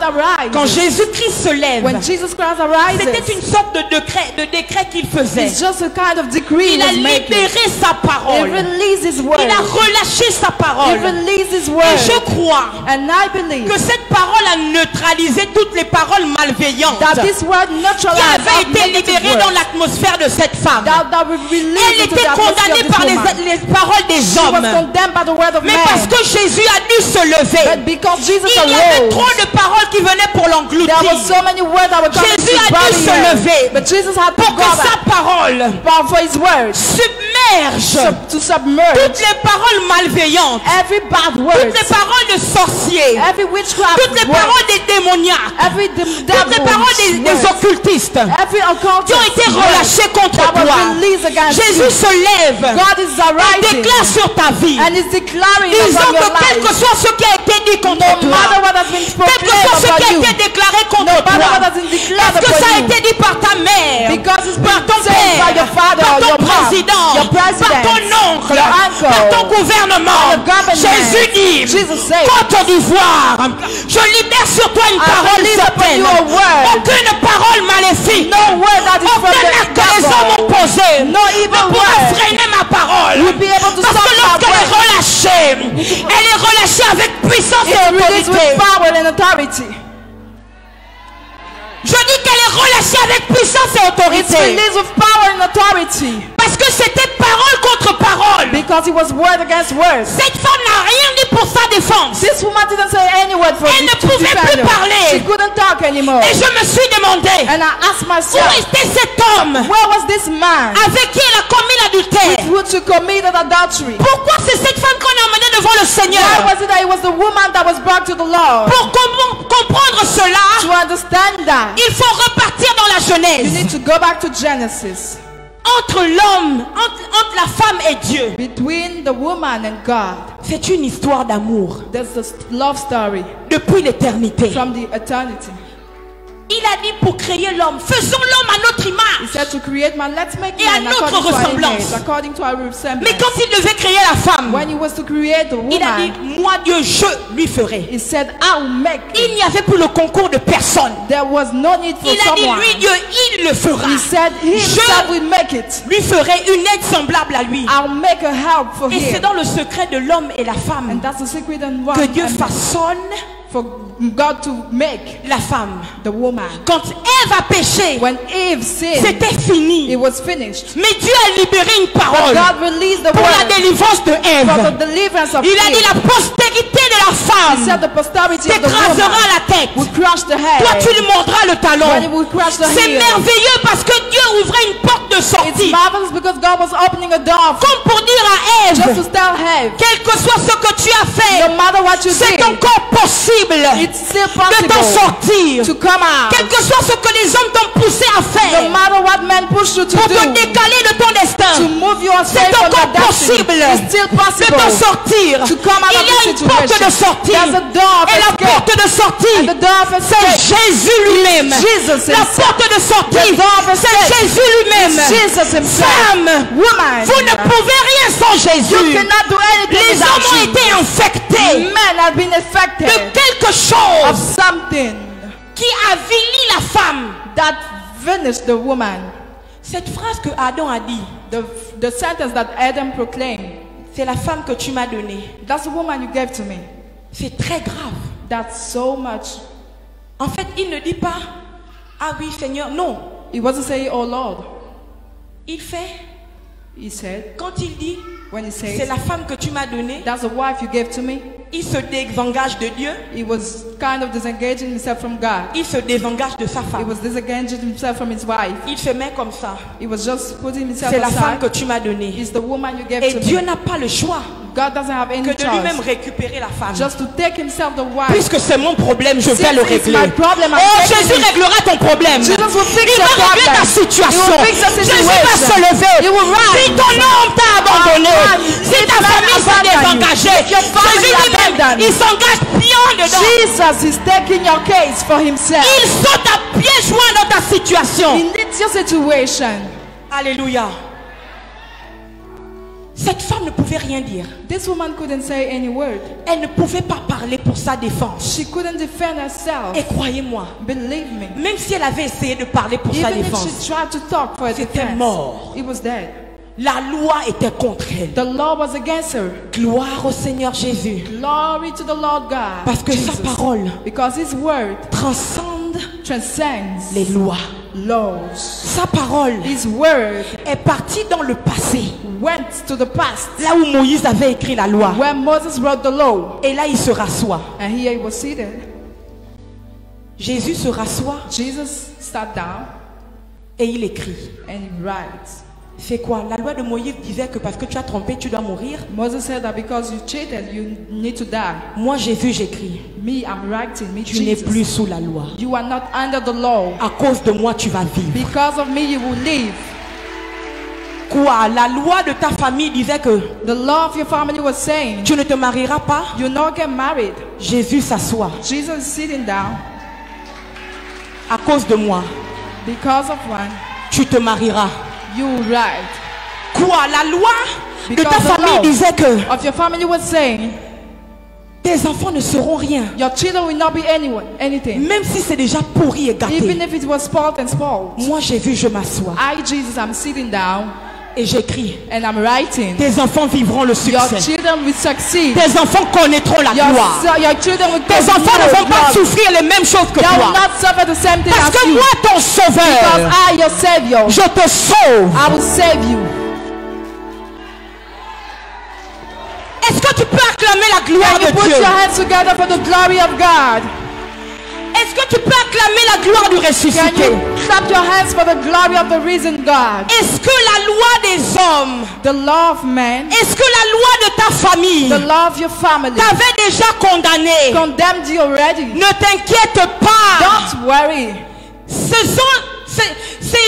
quand arises, Jésus-Christ se lève, when Jesus Christ c'était arises, une sorte de décret qu'il faisait. it's just a kind of decree Il he a was making. libéré sa He parole. released his word. Il a relâché sa He parole. released his Et word. je crois And I believe que cette parole a neutralisé toutes les paroles malveillantes that this word qui neutralized avaient all été negative libérées dans words. l'atmosphère de cette femme. That will release Elle into était the atmosphere condamnée of this par woman. les paroles des She was hommes. condemned by the word of Mais parce man. que Jésus a dû se lever, But because Jesus il y avait trop arose, de paroles qui venaient pour l'engloutir. there were so many words that were coming Jésus a to dû body se him. lever But Jesus had to pour go que sa parole for his words submerge to submerge toutes les paroles malveillantes, every bad toutes word, les paroles de sorciers, every witchcraft toutes les word, paroles des démoniaques, every toutes les paroles des devil's word, occultistes every qui ont occultist été word relâchées contre that toi. was released against Jésus you. se lève God is et arising déclare sur ta vie, and is declaring disant upon your que quel que life, soit ce qui a été dit contre no matter toi, what has been quel que proclaimed soit ce qui about a you, été déclaré no contre matter what toi, has been declared parce que ça a upon you, été dit par ta mère, because it's par been ton said by père, your father, par ton your mom, président, your president, par ton oncle, your uncle, par ton gouvernement. your government. Jésus dit, Jesus said, Côte d'Ivoire, je libère sur toi une parole release upon certaine, you a word. aucune parole maléfique, no word that is from aucun the acte que les hommes ont devil, posé no ne evil pourra word freiner ma parole. will be able to Parce stop que my lorsqu'elle est word. relâchée, elle est relâchée avec puissance et It's released autorité. with power and authority. Je dis qu'elle est relâchée avec puissance et It's autorité. released with power and authority. Parce que c'était parole contre parole. Because he was word against word. Cette femme n'a rien dit pour sa défense. This woman didn't say any word for Elle ne to pouvait defend plus her. parler. She couldn't talk anymore. Et je me suis demandé, And I asked où myself, était cet homme where was this man avec qui elle a commis l'adultère? who to committed adultery? Pourquoi c'est cette femme qu'on a emmenée devant le Why Seigneur? was it that it was the woman that was brought to the Lord? Pour comprendre cela, To understand that, il faut repartir dans la you Genèse. need to go back to Genesis. Entre l'homme, entre la femme et Dieu. Between the woman and God, C'est une histoire d'amour there's this love story depuis l'éternité. from the eternity. Il a dit pour créer l'homme, faisons l'homme à notre He image. said to create man, let's make Et à man notre according to our ressemblance. image, according to our Mais resemblance. quand il devait créer la femme, When he was to create the il a dit, woman, moi Dieu, je lui ferai. he said, I will make it. Il n'y avait plus le concours de personne. There was no need for Il a dit, someone. lui Dieu, il le fera. He said, he himself will make it. Lui ferai une aide semblable à lui. I'll make a help for Et c'est him. dans le secret de l'homme et la And femme that's the secret and que one Dieu and façonne for God to make la femme. the woman. Quand Ève a péché, When Eve sinned, c'était fini. it was finished. Mais Dieu a libéré une parole God released the pour la word délivrance de for the Ève. deliverance of Il a dit Eve. la postérité de la He femme said the posterity of the t'écrasera woman la tête. will crush the head. Toi, tu lui mordras le When it talon. will crush the C'est heel. merveilleux parce que Dieu ouvrait une porte de It's sortie. marvelous because God was opening a door Comme pour dire à just to Ève, tell Eve, quel que soit ce que tu as no fait, matter what you c'est did, encore possible it's still de t'en possible sortir. to come out. Quel que soit ce que les hommes t'ont poussé à No faire matter what men push you to pour te do, décaler de ton to destin, move you c'est away from your encore destiny, possible it's still de t'en possible sortir. to come out Il of y a the une porte situation. de sortie. There's a door of Et la escape. porte de sortie, And the door of c'est escape. Jésus lui-même. Jesus La himself. porte de sortie, The door of c'est escape. Jésus lui-même. Jesus himself. Femme, Woman, vous ne pouvez rien sans you Jésus. cannot do anything Les without hommes ont Jesus. été infectés Men have been affected de quelque of chose something qui avilit la femme. that finished the woman. Cette phrase que Adam a dit, The sentence that Adam proclaimed, c'est la femme que tu m'as donnée. that's the woman you gave to me. C'est très grave. That's so much. En fait, il ne dit pas, ah oui Seigneur, non. He wasn't saying, oh Lord. Il fait, He said, quand il dit, when he c'est says, la femme que tu m'as donnée, that's the wife you gave to me, il se désengage de Dieu, he was kind of disengaging himself from God. il se désengage de sa He femme. was disengaging himself from his wife. Il se met comme ça. He was just putting himself C'est la femme que aside. tu m'as donnée. It's the woman you gave Et to Dieu me. n'a pas le choix God doesn't have any que de lui-même choice. récupérer la femme. Just to take himself the wife. Puisque c'est mon problème, je vais Since le it's régler. my problem, I'm Oh, taking Jésus it. réglera ton problème. Jesus will fix Il your va régler ta problem. situation. He will fix your Jésus va situation. se lever. He will rise. Si ton homme t'a abandonné, si ta famille s'est abandon you, désengagée, if your family Jésus lui-même, abandon you, il s'engage bien dedans. Jesus is taking your case for himself. Il saute à pieds joints dans ta situation. He needs your situation. Alléluia. Cette femme ne pouvait rien dire. This woman couldn't say any word. Elle ne pouvait pas parler pour sa défense. She couldn't defend herself. Et croyez-moi, Believe me. même si elle avait essayé de parler pour sa Even if défense, she tried to talk for a c'était defense, mort. it was dead. La loi était contre elle. The law was against her. Gloire au Seigneur Jésus. Glory to the Lord God. Parce que sa Jesus. parole Because his word transcende transcends les lois. laws. Sa parole His word est partie dans le passé, went to the past là où Moïse avait écrit la loi. where Moses wrote the law. Et là, il se rassoit. And here he was seated. Jésus se rassoit Jesus sat down et il écrit. and he writes. C'est quoi? La loi de Moïse disait que parce que tu as trompé, tu dois mourir. Moses said that because you cheated, you need to die. Moi, Jésus, j'écris. Me, I'm writing. Me, Tu n'es Jesus. plus sous la loi. You are not under the law. À cause de moi, tu vas vivre. Because of me, you will live. Quoi? La loi de ta famille disait que The law of your family was saying, tu ne te marieras pas. you not get married. Jésus s'assoit. Jesus is sitting down. À cause de moi, Because of one, tu te marieras. you right. Quoi? La loi de ta Because the famille law disait que of your family was saying, tes enfants ne seront rien. your children will not be anything. Même si c'est déjà pourri et gâté. Even if it was spoiled and spoiled. Moi, j'ai vu, je m'assois. I, Jesus, I'm sitting down Et j'écris. and I'm writing. Tes enfants vivront le Your succès. children will succeed. Tes enfants connaîtront la gloire. Your children will Tes enfants ne vont pas souffrir les mêmes choses que They will toi. not suffer the same thing Parce as que you. moi, ton Because sauveur, I, your Savior, je te sauve. I will save you. que tu peux acclamer la gloire Can you de put Dieu? your hands together for the glory of God? Est-ce que tu peux acclamer la gloire du Can ressuscité? you clap your hands for the glory of the risen God? Est-ce que la loi des hommes, The law of man, est-ce que la loi de ta famille the law of your family, t'avait déjà condamné? condemned you already? Ne t'inquiète pas. Don't worry. Ces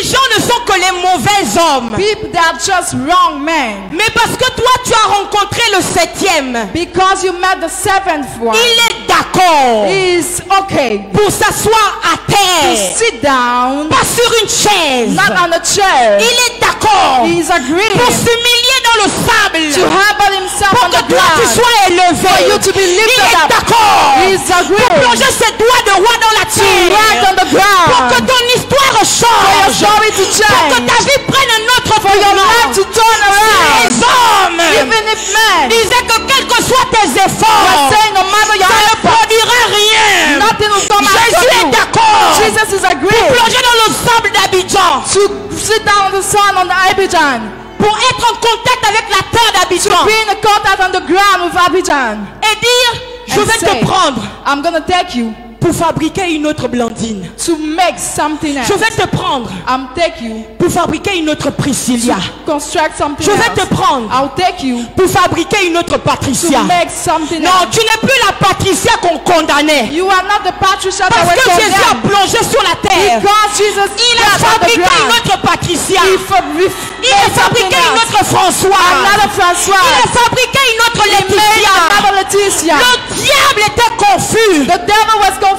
gens ne sont que les mauvais hommes. People that are just wrong men. Mais parce que toi tu as rencontré le 7e, Because you met the seventh one, il est d'accord is okay pour s'asseoir à to terre, sit down, pas sur une chaise. not on a chair. Il est d'accord He is agreeing pour s'humilier dans le sable, to humble himself pour on que the toi tu ground, sois élevé. for you to be Il lifted est up. d'accord He is pour agreeing plonger ses doigts de roi dans la to write terre, on the pour que ground, ton histoire for your change, story to pour que change, ta vie prenne un autre for your life tournant. to turn around. Les hommes Even if men disaient que quels que soient tes efforts, were saying no matter your ça ne effort, produira rien. nothing will come out Jésus of est you. d'accord. Jesus is agreeing Plonger dans le sable d'Abidjan to sit down on the sun on the Abidjan, pour être en contact avec la terre to d'Abidjan be in a contact on the ground with Abidjan, et dire je and vais say, te prendre I'm gonna take you pour fabriquer une autre Blandine. to make something else. Je vais te prendre I'm take you pour fabriquer une autre Priscilla. to construct something Je vais else. te prendre I'll take you pour fabriquer une autre Patricia. to make something Non, else. tu n'es plus la Patricia qu'on condamnait. You are not the Patricia that Parce was que Jésus a condemned. plongé sur la terre. Because Jesus Il a died on the fabriqué une ground. autre Patricia. Il Il a fabriqué une autre François. another Il François. a fabriqué une autre He made Laetitia. another Laetitia. Le diable était confus. The devil was confused.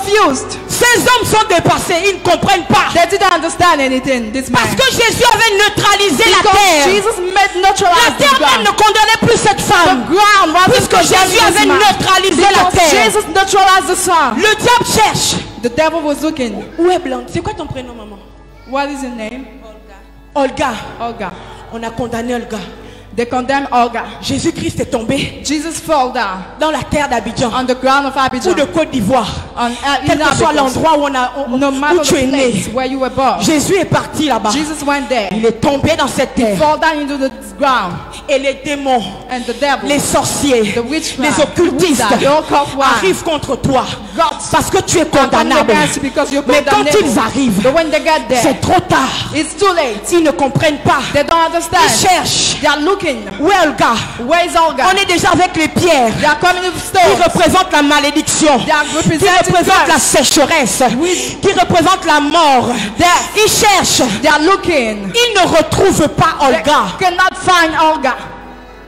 Ces hommes sont dépassés. Ils ne comprennent pas. They didn't understand anything, this man. Parce que Jésus avait neutralisé la Because terre. Jesus made La neutralize the terre même ne ground. condamnait plus cette The femme. ground wasn't Puisque Jésus condemning avait this man. neutralisé la Because terre. Jesus neutralized the sun. Le diable cherche. The devil was looking. Où est Blanc? C'est quoi ton prénom, maman? What is his name? Olga. Olga. On a condamné Olga. They condemned Olga. Jésus-Christ est tombé Jesus fell down dans la terre d'Abidjan on the ground of ou Abidjan. de Côte d'Ivoire. Quel que soit In l'endroit où, no où matter tu es the né, place where you were born, Jésus est parti là-bas. Jesus went there. Il est tombé dans cette terre. Fall down into the ground. Et les démons, And the devil, les sorciers, the witchcraft, les occultistes the occult one, arrivent contre toi God, parce que tu es come condamnable. against you because you're Mais quand condemnable. ils arrivent, But when they get there, c'est trop tard. it's too late. Ils ne comprennent pas. They don't Ils understand. cherchent. They are looking. Où est Olga? Where is Olga? On est déjà avec les pierres They are coming with qui stones. représentent la malédiction, They are qui representing représentent la curse. sécheresse, Oui. qui représentent la mort. Death. Ils cherchent. They are looking. Ils ne retrouvent pas They Olga cannot find Olga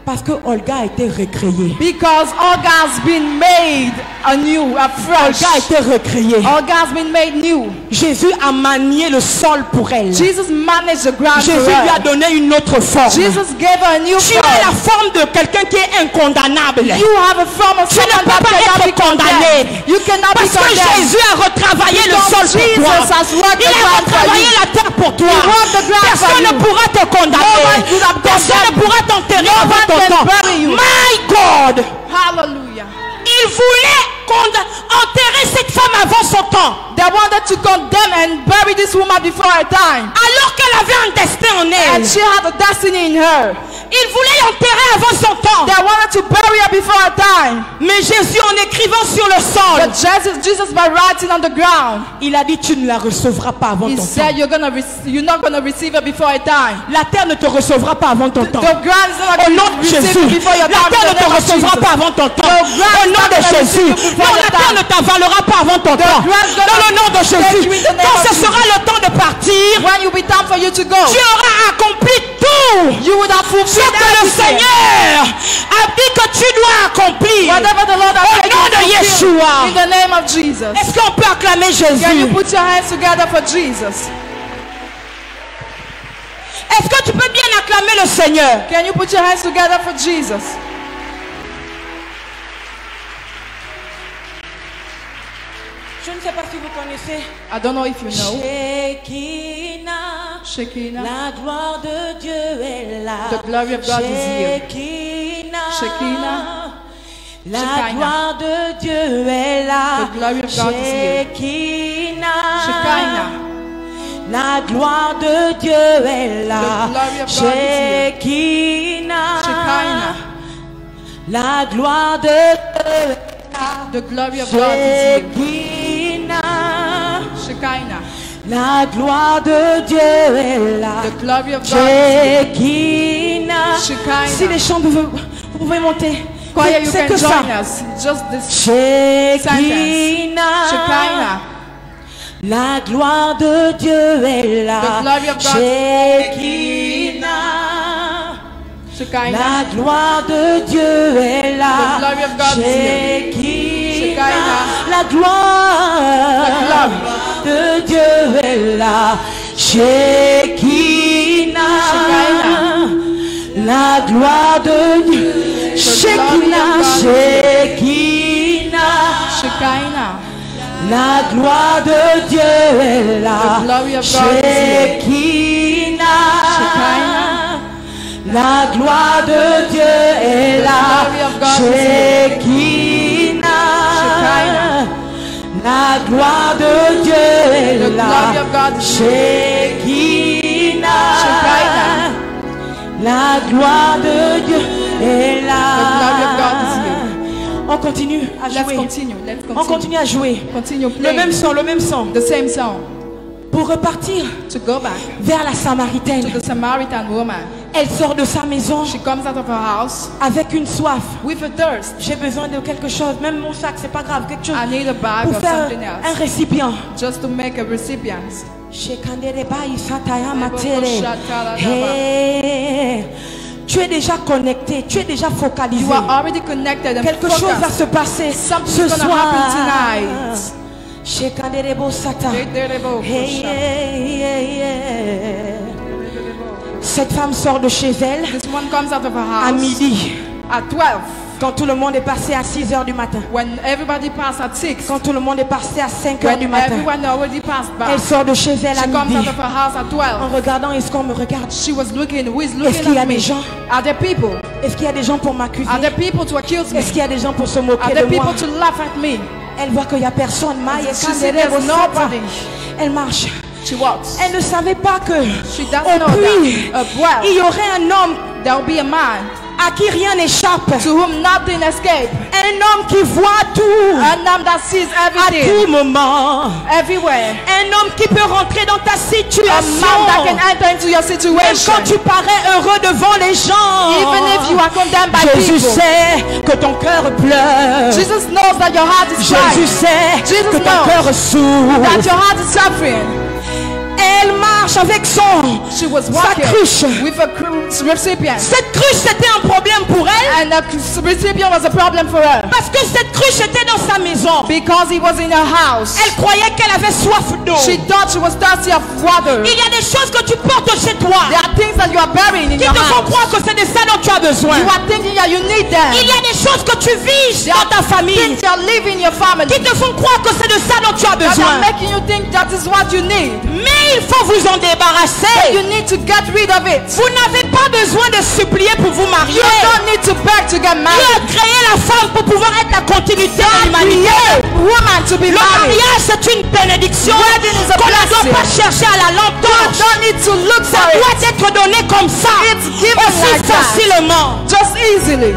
parce que Olga a été recréée. because Olga has been made anew, afresh. Olga a été recréée. Olga has been made new. Jésus a manié le sol pour elle. Jesus managed the ground Jésus for lui a her. donné une autre forme. Jesus gave her a new Tu as la form. forme de quelqu'un qui est incondamnable. You have a form of Tu ne someone peux that pas cannot be être condamné. condemned. You cannot be Parce que condemned. Jésus a retravaillé le Because sol pour Jesus toi. has worked Il the a ground for retravaillé you. la terre pour toi. He worked the ground for Personne ne you. pourra te No condamner. one could have Personne ne condemned pourra t'enterrer No avant one ton can temps. bury you. My God. Hallelujah. Il voulait enterrer cette femme avant son temps. They wanted to condemn and bury this woman before her time. Alors qu'elle avait un destin en And elle. she had a destiny in her. Il voulait l'enterrer avant son temps. They wanted to bury her before her time. Mais Jésus, en écrivant sur le sol, But Jesus by writing on the ground, il a dit tu ne la recevras pas avant he ton temps. said you're not gonna receive her before her time. La terre ne te recevra pas avant ton temps. The ground is not Au gonna nom de receive Jésus, you before your la time. terre In ne the te name of recevra Jesus. pas avant ton temps. The ground Au is nom not de gonna Jésus, receive you before non, your la terre time. ne t'avalera pas avant ton temps. ground is Dans gonna le nom de take Jésus, you in the name quand of ce Jesus. sera le temps de partir, When you be time for you to go, tu auras accompli tout you would have ce fulfilled que le everything. Seigneur a dit que tu dois accomplir. Whatever the Lord has Au said, nom you de fulfill. Yeshua. In the name of Jesus. Est-ce qu'on peut acclamer Can you Jésus? put your hands together for Jesus? Est-ce que tu peux bien acclamer le Seigneur? Can you put your hands together for Jesus? Je ne sais pas si vous connaissez. I don't know if you know. Shekinah, Shekinah. la gloire de Dieu est là. The glory of God is here. Shekinah, Shekinah. la Shekinah. gloire de Dieu est là. The glory of God is here. Shekinah, Shekinah. la gloire de Dieu est là. The glory of God is here. Shekinah, Shekinah. La gloire de Dieu. The glory of God is here. Shekinah. Shekinah. La gloire de Dieu est là. The glory of God is here. Shekinah. Shekinah. Si les chants, vous pouvez monter. Choir, you C'est can que ça. join us. Just this Shekinah. Shekinah. La gloire de Dieu est là. The glory of God. Shekinah. Shekinah. La gloire de Dieu est là. The glory of God is here. Shekinah. La gloire de Dieu est là. Shekinah. La gloire de Dieu. Shekinah. Shekinah. Shekinah. La gloire de Dieu est là. The glory of God is here. Shekinah. Shekinah. La gloire de Dieu est là. Shekinah. La gloire de Dieu est là. Shekinah. La gloire de Dieu est là. On continue à Let's jouer. continue. Let's On continue. continue à jouer. Continue Le playing. même son, le même son. The same song. Pour repartir To go back vers la to Samaritaine. the Samaritan woman. Elle sort de sa maison She comes out of her house avec une soif. with a thirst. J'ai besoin de quelque chose, même mon sac, c'est pas grave, quelque chose I need a bag pour or faire something un else. récipient. Just to make a recipient. Hey, tu es déjà connecté, tu es déjà focalisé. You are already connected and Quelque chose va focused. se passer Something's ce gonna soir. happen tonight. Hey, Cette femme sort de chez elle This one comes out of her à house midi, at 12. quand tout le monde est passé à 6 h du matin, When everybody passed at 6. quand tout le monde est passé à 5 h When du matin. everyone already passed Elle by. sort de chez elle à She comes midi. out of her house at En 12. regardant, est-ce qu'on me regarde? She was looking, who is Est-ce qu'il y looking a at des me? gens? Are there people? Est-ce qu'il y a des gens pour m'accuser? Are there people to accuse me? Est-ce qu'il y a des gens pour se Are moquer there de moi? people to laugh at me? Elle voit qu'il n'y a personne. Maïe, She said there's nobody. Elle marche. She walks. Elle ne savait pas que She doesn't know au puits, that well, il y aurait un homme there will be a man à qui rien n'échappe. to whom nothing escapes. Un homme qui voit tout A man that sees à everything, tout moment. everywhere. Un homme qui peut rentrer dans ta A situation. man that can enter into your Même situation. quand tu parais heureux devant les gens. Even if you are condemned by Jésus people. sait que ton cœur pleure. Jesus knows that your heart is Jésus crying, sait Jesus que ton knows cœur souffre. that your heart is suffering. Elle marche avec She was sa walking cruche. with a recipient. Cette cruche, c'était un problème pour elle And the recipient was a problem for her. parce que cette cruche était dans sa maison. Because he was in her house. Elle croyait qu'elle avait soif d'eau. She thought she was thirsty of water. Il y a des choses que tu portes chez toi There are things that you are burying in qui your te font house. croire que c'est de ça dont tu as besoin. You are thinking that you need them. Il y a des choses que tu vises dans ta famille Things that live in your family qui te font croire que c'est de ça dont tu as that are besoin. making you think that is what you need. Mais il faut vous en débarrasser. You need to get rid of it. Vous n'avez pas besoin de supplier pour vous marier. You don't need to beg to get Dieu married. a créé la femme pour pouvoir être la continuité de l'humanité. Woman to be Le married. mariage, c'est une bénédiction Wedding is a qu'on ne doit blessing. pas chercher à la lampe You torche. don't need to look Ça for it. doit être donné comme ça, It's given aussi like that. facilement. Just easily.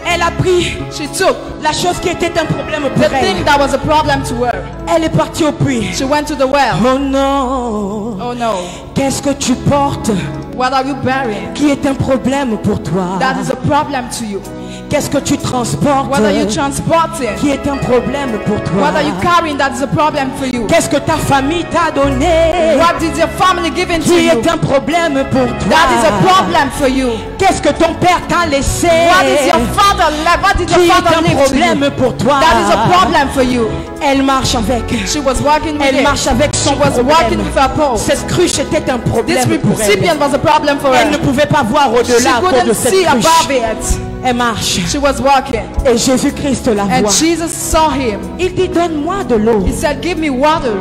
Elle a pris She took la chose qui était un problème the pour thing elle. that was a problem to her. Elle est partie au puits. She went to the well. Oh non, Oh no. qu'est-ce que tu portes What are you burying? qui est un problème pour toi? That is a problem to you. Qu'est-ce que tu transportes What are you transporting? qui est un problème pour toi? What are you carrying that is a problem for you? Qu'est-ce que ta famille t'a donné What did your family give into qui you? est un problème pour toi? That is a problem for you. Qu'est-ce que ton père t'a laissé What is your father left? What did qui your est father un leave to problème you? pour toi? That is a problem for you. Elle marche avec. She was walking with Elle it. marche avec son She was walking problème. with her pole. Cette cruche était un This problème pour elle. recipient was a problem for Elle ne her. pouvait pas voir She au-delà à cause de couldn't cette see above cruche. it. Elle marche. She was walking. Et Jésus-Christ la And voit. Jesus saw him. Il dit, donne-moi de l'eau. He said, give me water.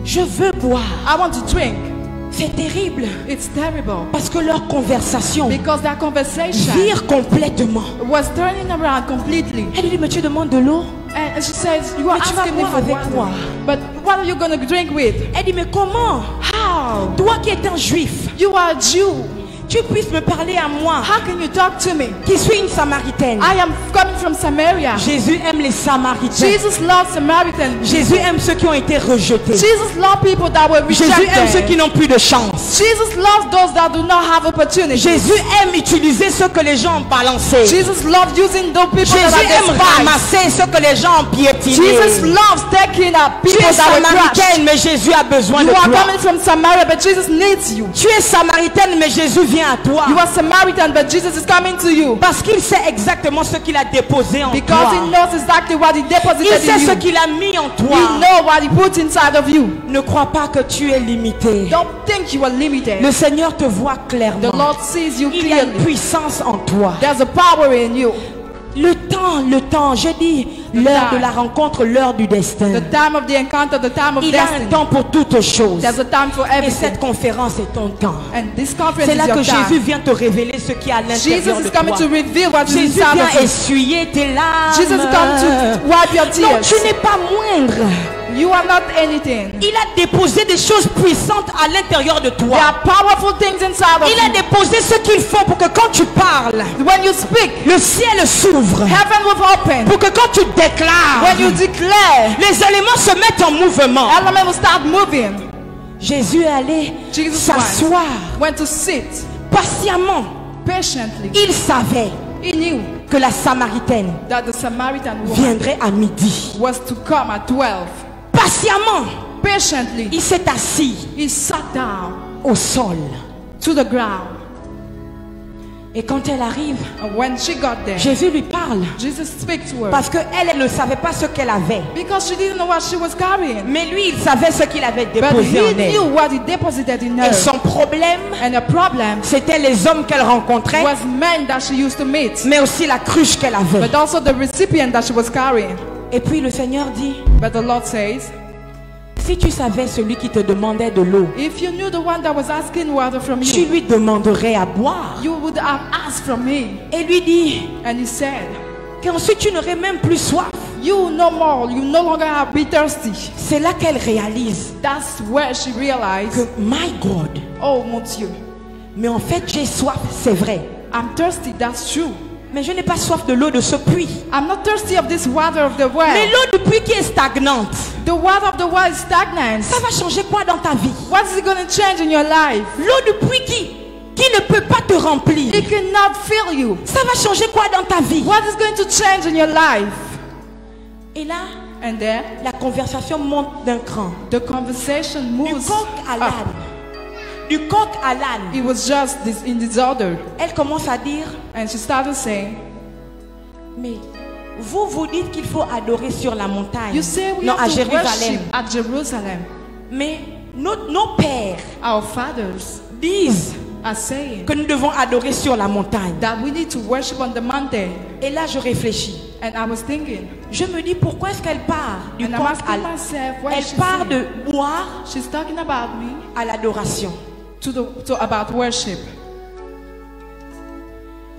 Je veux boire. I want to drink. C'est terrible. It's terrible. Parce que leur conversation Because that conversation vire complètement. was turning around completely. Elle lui dit, mais tu demandes de l'eau? And she says, you are Mais tu vas asking me boire for avec quoi? water. But what are you going to drink with? Elle dit, mais comment? How? Toi qui es un juif, You are a Jew. tu puisses me parler à moi, How can you talk to me? qui suis une Samaritaine? I am coming from Samaria. Jésus aime les Samaritains. Jesus loves Samaritans. Jésus aime ceux qui ont été rejetés. Jesus loves people that were Jésus aime ceux rejected. qui n'ont plus de chance. Jesus loves those that do not have opportunity. Jésus aime utiliser ce que les gens ont balancé. Jesus loves using those people Jésus that are aime despised. ramasser ce que les gens ont piétiné. Jesus loves taking up Tu people es that were crushed. samaritaine, mais Jésus a besoin You de are toi. coming from Samaria, but Jesus needs you. Tu es samaritaine, mais Jésus vient à toi. You are Samaritan, but Jesus is coming to you. Parce qu'il sait exactement ce qu'il a déposé en Because toi. he knows exactly what he Il deposited sait in ce you. qu'il a mis en You toi. know what he put inside of you. Ne crois pas que tu es limité. Don't think you are limited. Le Seigneur te voit The clairement. Lord sees you Il y a une clearly. puissance en toi. There's a power in you. Le temps, je dis l'heure de la rencontre, l'heure du destin. The time of the encounter, the time of Il a un destiny. temps pour toutes choses. There's a time for Et everything. cette conférence est ton temps. And this conference C'est is là your que Jésus time. vient te révéler ce qui est à l'intérieur Jesus de is coming toi. to reveal what is Jésus inside vient of you. essuyer tes larmes. Jesus is coming to wipe your Non, tears. tu n'es pas moindre. You are not anything. Il a déposé des choses puissantes à l'intérieur de There toi. are powerful things inside of Il a you. déposé ce qu'il faut pour que quand tu parles, When you speak, le ciel s'ouvre. heaven will open. Pour que quand tu déclares, When you declare, les éléments se mettent en mouvement. elements will start moving. Jésus est allé Jesus s'asseoir went to sit patiemment. patiently. Il savait He knew que la Samaritaine that the Samaritan woman viendrait à midi. was to come at 12. Patiemment, Patiently, il s'est assis he sat down au sol. to the ground. Et quand elle arrive, And when she got there, Jésus lui parle. Jesus speaks to her. Parce qu'elle, elle ne savait pas ce qu'elle avait. Because she didn't know what she was carrying. Mais lui, il savait ce qu'il avait But déposé he en elle. knew what he deposited in Et her. son problème, And the problem c'était les hommes qu'elle rencontrait, was men that she used to meet. mais aussi la cruche qu'elle avait. But also the recipient that she was carrying. Et puis le Seigneur dit, But the Lord says, si tu savais celui qui te demandait de l'eau, if you knew the one that was asking water from tu you, lui demanderais à boire. you would have asked from me. Et lui dit And he said, qu'ensuite tu n'aurais même plus soif. you no more, you no longer have be thirsty. C'est là qu'elle réalise That's where she realized, que, my God, oh mon Dieu, mais en fait j'ai soif, c'est vrai. I'm thirsty, that's true. Mais je n'ai pas soif de l'eau de ce puits. I'm not thirsty of this water of the well. Mais l'eau du puits qui est stagnante, The water of the well is stagnant. ça va changer quoi dans ta vie? What is it going to change in your life? L'eau du puits qui ne peut pas te remplir, It cannot fill you. ça va changer quoi dans ta vie? What is going to change in your life? Et là, And then la conversation monte d'un cran. the conversation Du moves coq à up. l'âne. Du coq à l'âne. It was just this in disorder. Elle commence à dire, And she started saying, mais vous dites qu'il faut adorer sur la montagne. you say we Non, à have to worship Jérusalem. at Jerusalem. Mais nos pères Our fathers disent are saying que nous devons adorer sur la montagne. that we need to worship on the mountain. Et là, je réfléchis. And I was thinking, Je me dis, pourquoi est-ce qu'elle part du and I'm coq asking à myself, what Elle is she part saying? de boire She's talking about me à l'adoration. to about worship.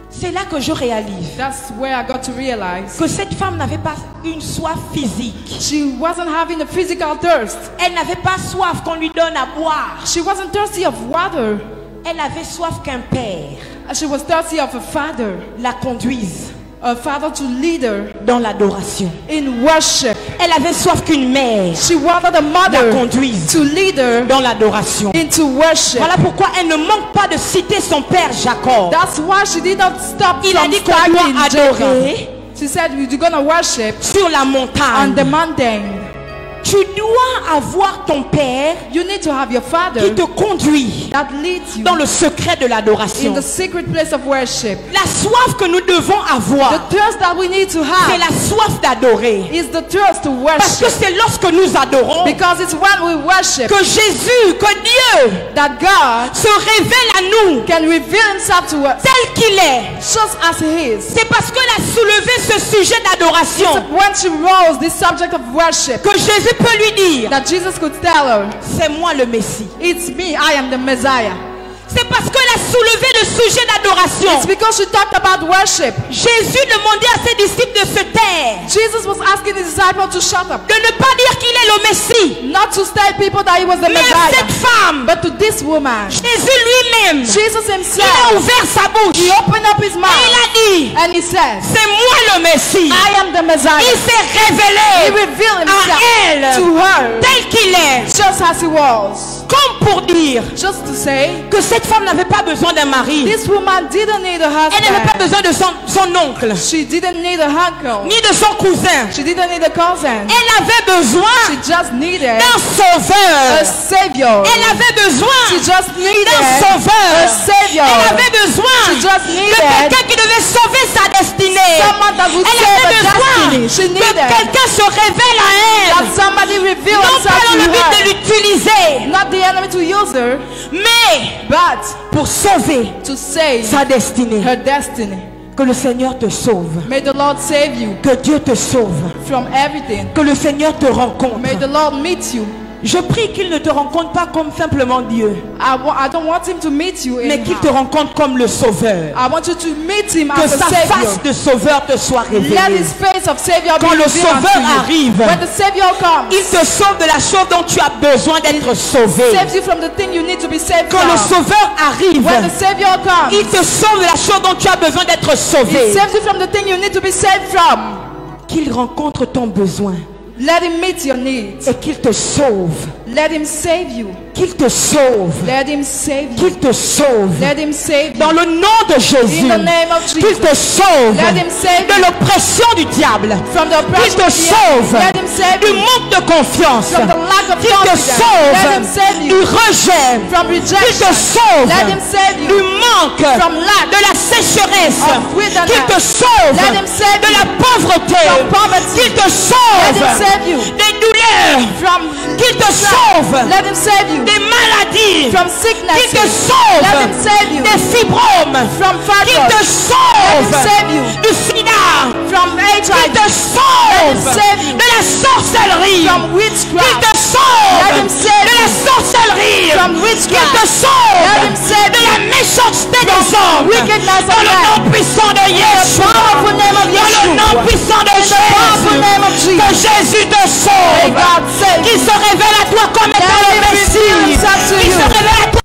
C'est là que je réalise That's where I got to realize que cette femme n'avait pas une soif physique. she wasn't having a physical thirst. Elle n'avait pas soif qu'on lui donne à boire. She wasn't thirsty of water. Elle avait soif qu'un père She was thirsty of a father to lead her dans l'adoration. in worship. Elle avait soif qu'une mère She wanted a la mother conduise to lead her dans l'adoration. into worship. Voilà pourquoi elle ne manque pas de citer son père Jacob. That's why she did not stop Il a from dit qu'on thanking doit adorer Jacob. She said, you're going to worship sur la on montagne. the mountain. Tu dois avoir ton père You need to have your qui father te conduit that leads you dans le secret de in l'adoration. the secret place of worship. La soif que nous devons The avoir, thirst that we need to c'est have la soif d'adorer. is the thirst to Parce que worship. c'est lorsque nous adorons Because it's when we worship que Jésus, que Dieu that God se révèle à nous can reveal himself to us tel qu'il est. just as he is. C'est parce qu'elle a soulevé ce sujet d'adoration When she rose this subject of worship, que Jésus peut lui dire, that Jesus could tell her, c'est moi le Messie. it's me, I am the Messiah. C'est parce qu'elle a soulevé le sujet d'adoration. It's because she talked about worship. Jésus demandait à ses disciples de se taire, Jesus was asking his disciples to shut up. de ne pas dire qu'il est le Messie. Not to tell people that he was the Mais à cette Messiah. femme, But to this woman, Jésus lui-même, Jesus il a himself, ouvert sa bouche. he opened up his Et il mouth a dit, and he said, c'est moi le Messie. I am the Il Messiah. s'est He révélé revealed à himself elle to her tel qu'il est. just as he was. Comme pour dire Just to say, que cette femme n'avait pas besoin d'un mari. this woman didn't need a Elle n'avait pas husband. besoin de son oncle, She didn't need a uncle. ni de son cousin. She didn't need a cousin. Elle avait besoin She just needed d'un a sauveur. savior. Elle avait besoin She just d'un needed sauveur. a savior. Elle avait besoin She just de needed quelqu'un qui devait sauver sa destinée. someone that would Elle save avait her besoin destiny. She que needed quelqu'un se révèle à elle. that somebody reveal Non pas himself dans le to but de her. l'utiliser, Not the enemy to use her, mais but pour sauver to save sa destinée. her destiny. Que le Seigneur te sauve. May the Lord save you Que Dieu te sauve. from everything. Que le Seigneur te rencontre. May the Lord meet you. Je prie qu'il ne te rencontre pas comme simplement Dieu, I don't want him to meet you mais qu'il te anyhow. rencontre comme le Sauveur. I want you to meet him Que as a sa savior. face de Sauveur te soit Let révélée. his face of savior be Quand le revealed Sauveur unto you. arrive, When the savior comes, il te sauve de la chose dont tu as besoin d'être sauvé. saves you from the thing you need to be saved Quand le from. Sauveur arrive, When the savior comes, il te sauve de la chose dont tu as besoin d'être he sauvé. saves you from the thing you need to be saved from. Qu'il rencontre ton besoin Let him meet your needs. et qu'il te sauve. Let him save you. Qu'il te sauve. Let him save you. Qu'il te sauve. Let him save you. Dans le nom de Jésus, In the name of qu'il Jesus. te sauve Let him save de you. l'oppression du diable. From the Qu'il oppression te of the enemy. sauve Let him save du you. manque de confiance. From the lack of Qu'il te confidence. Let sauve him save du you. rejet. From Qu'il rejection. te sauve Let him save du you. manque, From lack. de la sécheresse. Of wilderness. Qu'il te sauve Let him save de you. la pauvreté. From poverty. Qu'il te Let sauve him save you. des douleurs. From Qu'il te sauve Let him save you. des maladies. From Qu'il sickness. te sauve Let him save you. des fibromes. From Qu'il te fibroids. sauve Let him save you. du sida. From Qu'il HIV. te sauve Let him save you. de la sorcellerie. From Qu'il witchcraft. te sauve Let him save de la you. sorcellerie. From Qu'il witchcraft. te sauve Let him save de you. la méchanceté des hommes. wickedness of Dans le men. nom puissant de Yeshua. powerful name of Dans le Yeshua. nom puissant de In the powerful name of Jésus. Jesus. Que Jésus te May sauve. God save Qu'il you. se révèle à toi comme étant Let le him reveal Messie. himself to Qu'il you. se révèle à toi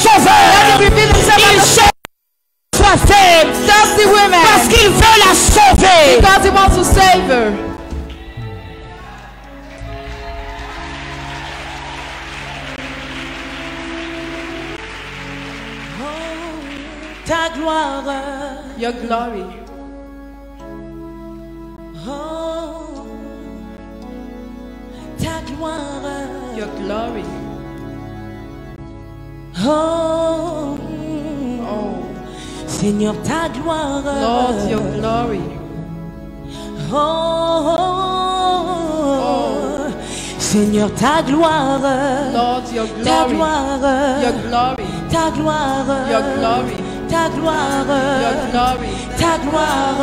sauveur. Let him reveal himself Il as a cherche soit fait thirsty women. parce qu'il veut la sauver. Because he wants to save her. Ta gloire, Your glory. oh, ta gloire, Your glory. oh, Oh, Seigneur, ta gloire, Lord, your glory. oh, Seigneur, ta gloire, Lord, your ta glory. gloire, Your glory. ta gloire, Your glory. ta gloire, Your glory. ta gloire,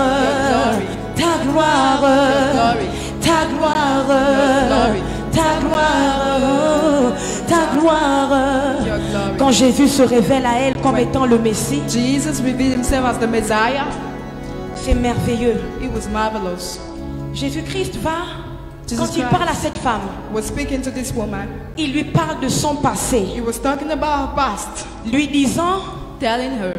ta gloire, glory. ta gloire, glory. ta gloire, ta gloire. Your glory. Quand Jésus se révèle à elle comme étant le Messie, Jesus revealed himself as the Messiah. c'est merveilleux. It was marvelous. Jésus-Christ va, Jesus quand il Christ parle à cette femme, was speaking to this woman. il lui parle de son passé, He was talking about her past, lui disant telling her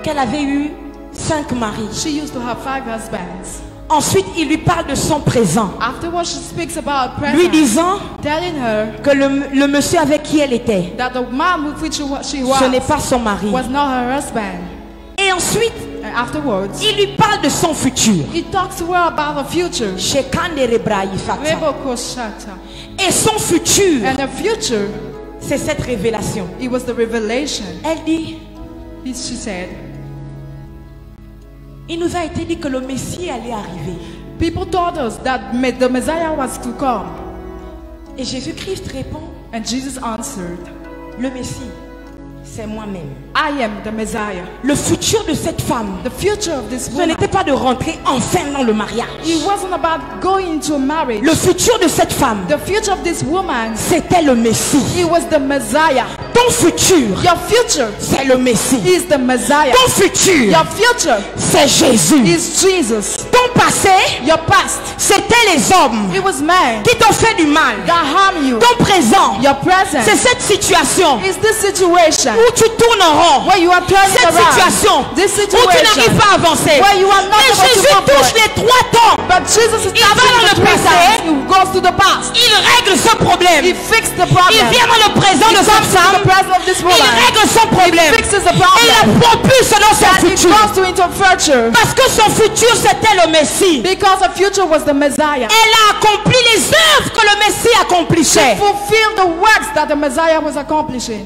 qu'elle avait eu 5 maris. she used to have 5 husbands. Ensuite, il lui parle de son présent, Afterwards, she speaks about her lui present, disant telling her que le monsieur avec qui elle était, that the man with which she ce n'est was pas son mari. was not her husband. Et ensuite, And afterwards, il lui parle de son futur. he talks to her about the future. Reboko Shata. Et son futur, And her future, c'est cette révélation. it was the revelation. Elle dit, She said, il nous a été dit que le Messie allait arriver. people told us that the Messiah was to come. Et Jésus-Christ répond, And Jesus answered, le Messie, C'est moi-même. I am the Messiah. Le futur de cette femme, The future of this ce woman, n'était pas de rentrer enfin dans le mariage. it wasn't about going into marriage. Le futur de cette femme, The future of this woman, c'était le Messie. it was the Messiah. Ton futur, Your future c'est le Messie. is the Messiah. Ton futur, Your future c'est Jésus. is Jesus. Ton passé, Your past, c'était les hommes it was man qui t'ont fait du mal. that harmed you. Ton présent, Your present c'est cette situation is this situation où tu tournes en rond. where you are turning Cette around. situation This où tu n'arrives situation pas à avancer. where you are not Mais able to Jésus move touche forward. les 3 temps. But Jesus is Il va touching dans the le passé. present. He goes to the past. Il règle ce problème. He fixed the Il problem. vient dans le présent de cette To the femme. present of this Il woman. règle son problème. Fixes the Et il problem. la propulse dans son And it futur. goes to into future. Parce que son futur, c'était le Messie. Because the future was the Messiah. Elle a accompli les œuvres que le Messie accomplissait. Fulfilled the works that the Messiah was accomplishing.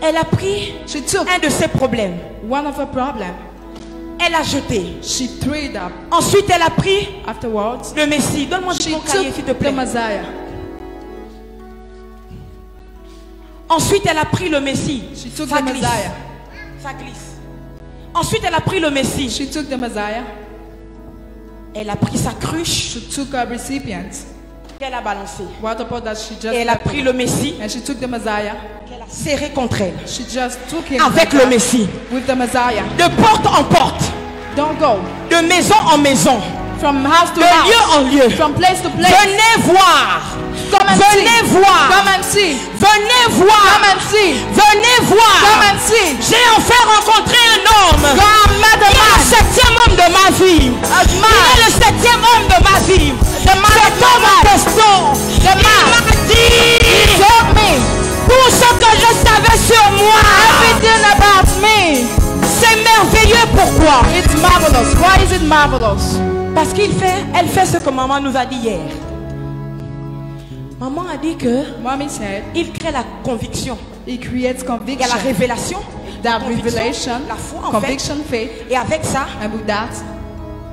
Elle a pris She took un de ses problèmes. one of her problems. Elle a jeté. She threw it up. Ensuite, elle a pris Afterwards, le Messie. Donne-moi she ton cahier, s'il te took the plaît. Messiah. Ensuite, elle a pris le Messie. She took Ça the glisse. Messiah. Ça glisse. Ensuite, elle a pris le Messie. She took the Messiah. Elle a pris sa cruche She took her recipient. qu'elle a balancée. Water pot that she just Et elle a left. pris le Messie And she took the Messiah. qu'elle a serré contre elle. She just took him Avec like le that Messie. with the Messiah. De porte en porte. Don't go. De maison en maison. From house to De lieu house. en lieu. From place to place. Venez voir. Come and Venez see. voir. Come and see. Venez Come voir. and see. Venez Come voir. and see. J'ai enfin rencontré un homme. God met Il a est le man. 7e homme de ma vie. A Il est man. le 7e homme de ma vie. The man Cet of homme en my life. question, The il man. m'a dit Told me tout ce que je savais sur moi. everything about me. C'est merveilleux. Pourquoi? It's marvelous. Why is it marvelous? Parce elle fait ce que maman nous a dit hier. Maman a dit que Mommy said il crée la conviction. it creates Il y a la conviction. révélation, That conviction, revelation, la foi en fait. conviction, faith, Et avec ça, and with that,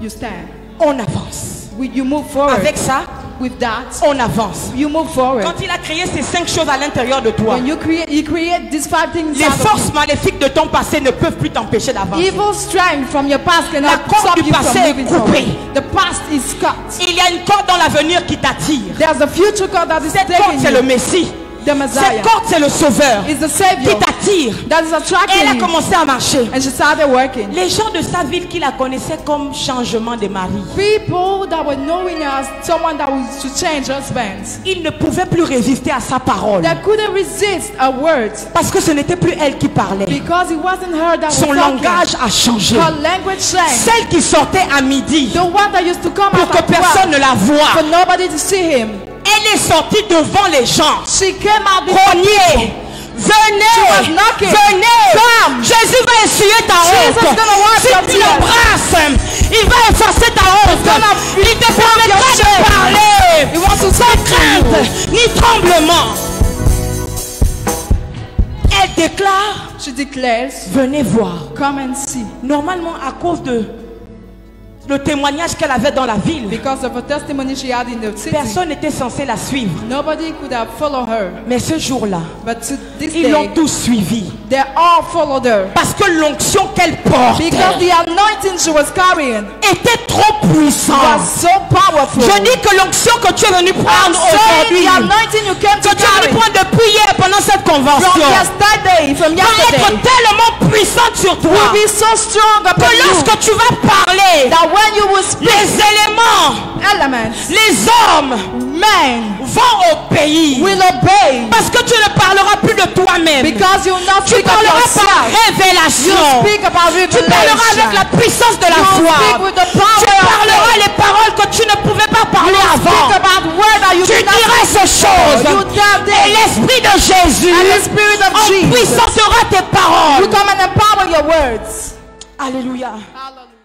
you stand. on avance. You move forward. Avec ça, With that, on avance. you move forward. Quand il a créé ces 5 choses à l'intérieur de toi, When you create these 5 things. les out of forces maléfiques de ton passé ne peuvent plus t'empêcher d'avancer. evil strength from your past La cannot corde stop du you passé from est moving coupée. forward. The past is cut. Il y a une corde dans l'avenir qui t'attire. There's a future code that is Cette corde, taking c'est le you. Messie. The Messiah Cette corde, c'est le Sauveur is the qui Savior t'attire. that is Et elle attracting a you. commencé à marcher. And she started working. Les gens de sa ville qui la connaissaient comme changement de mari, People that were knowing her as someone that was to change husbands, ils ne pouvaient plus résister à sa parole. they couldn't resist a word Parce que ce n'était plus elle qui parlait. because it wasn't her that was Son talking. langage a changé. Her language changed. Celle qui sortait à midi The one that used to come pour out que at personne ne 12 la voie, for nobody to see him. elle est sortie devant les gens. She came out before Cognée. She was Venez, knocking. venez. Come. Jésus va essuyer ta Jesus honte. gonna wipe Si your tu tears. l'embrasses, il va effacer ta honte. gonna Il te wipe permettra your de shame. parler He wants to sans speak to crainte ni tremblement. Elle déclare, She declares, venez voir. come and see. Normalement, à cause de le témoignage qu'elle avait dans la ville, Because of a testimony she had in the city, personne n'était censé la suivre. nobody could have followed her. Mais ce jour-là, But to this ils l'ont day, tous suivie. they all followed her. Parce que l'onction qu'elle porte Because the anointing she was carrying était trop puissante. was so powerful. Je dis que l'onction que tu es venu I'm prendre saying aujourd'hui, the anointing you came que to tu es venu carry prendre depuis hier pendant cette from convention, yesterday, va être yesterday, tellement puissante sur toi will be so strong upon que you lorsque tu vas parler, that when you will speak, les éléments, elements, les hommes men vont obéir. will obey. Parce que tu ne parleras plus de toi-même. Because you will not Tu speak of parleras par yourself. You révélation. speak about Tu parleras avec la revelation. puissance de la You foi. speak with the Tu power of parleras faith. les paroles que tu ne pouvais pas parler Speak avant. about word that you Tu did not diras ces choses. You tell Et them. l'Esprit de Jésus And the Spirit of Jesus puissantera tes will paroles. come and empower your words. Alléluia. Hallelujah.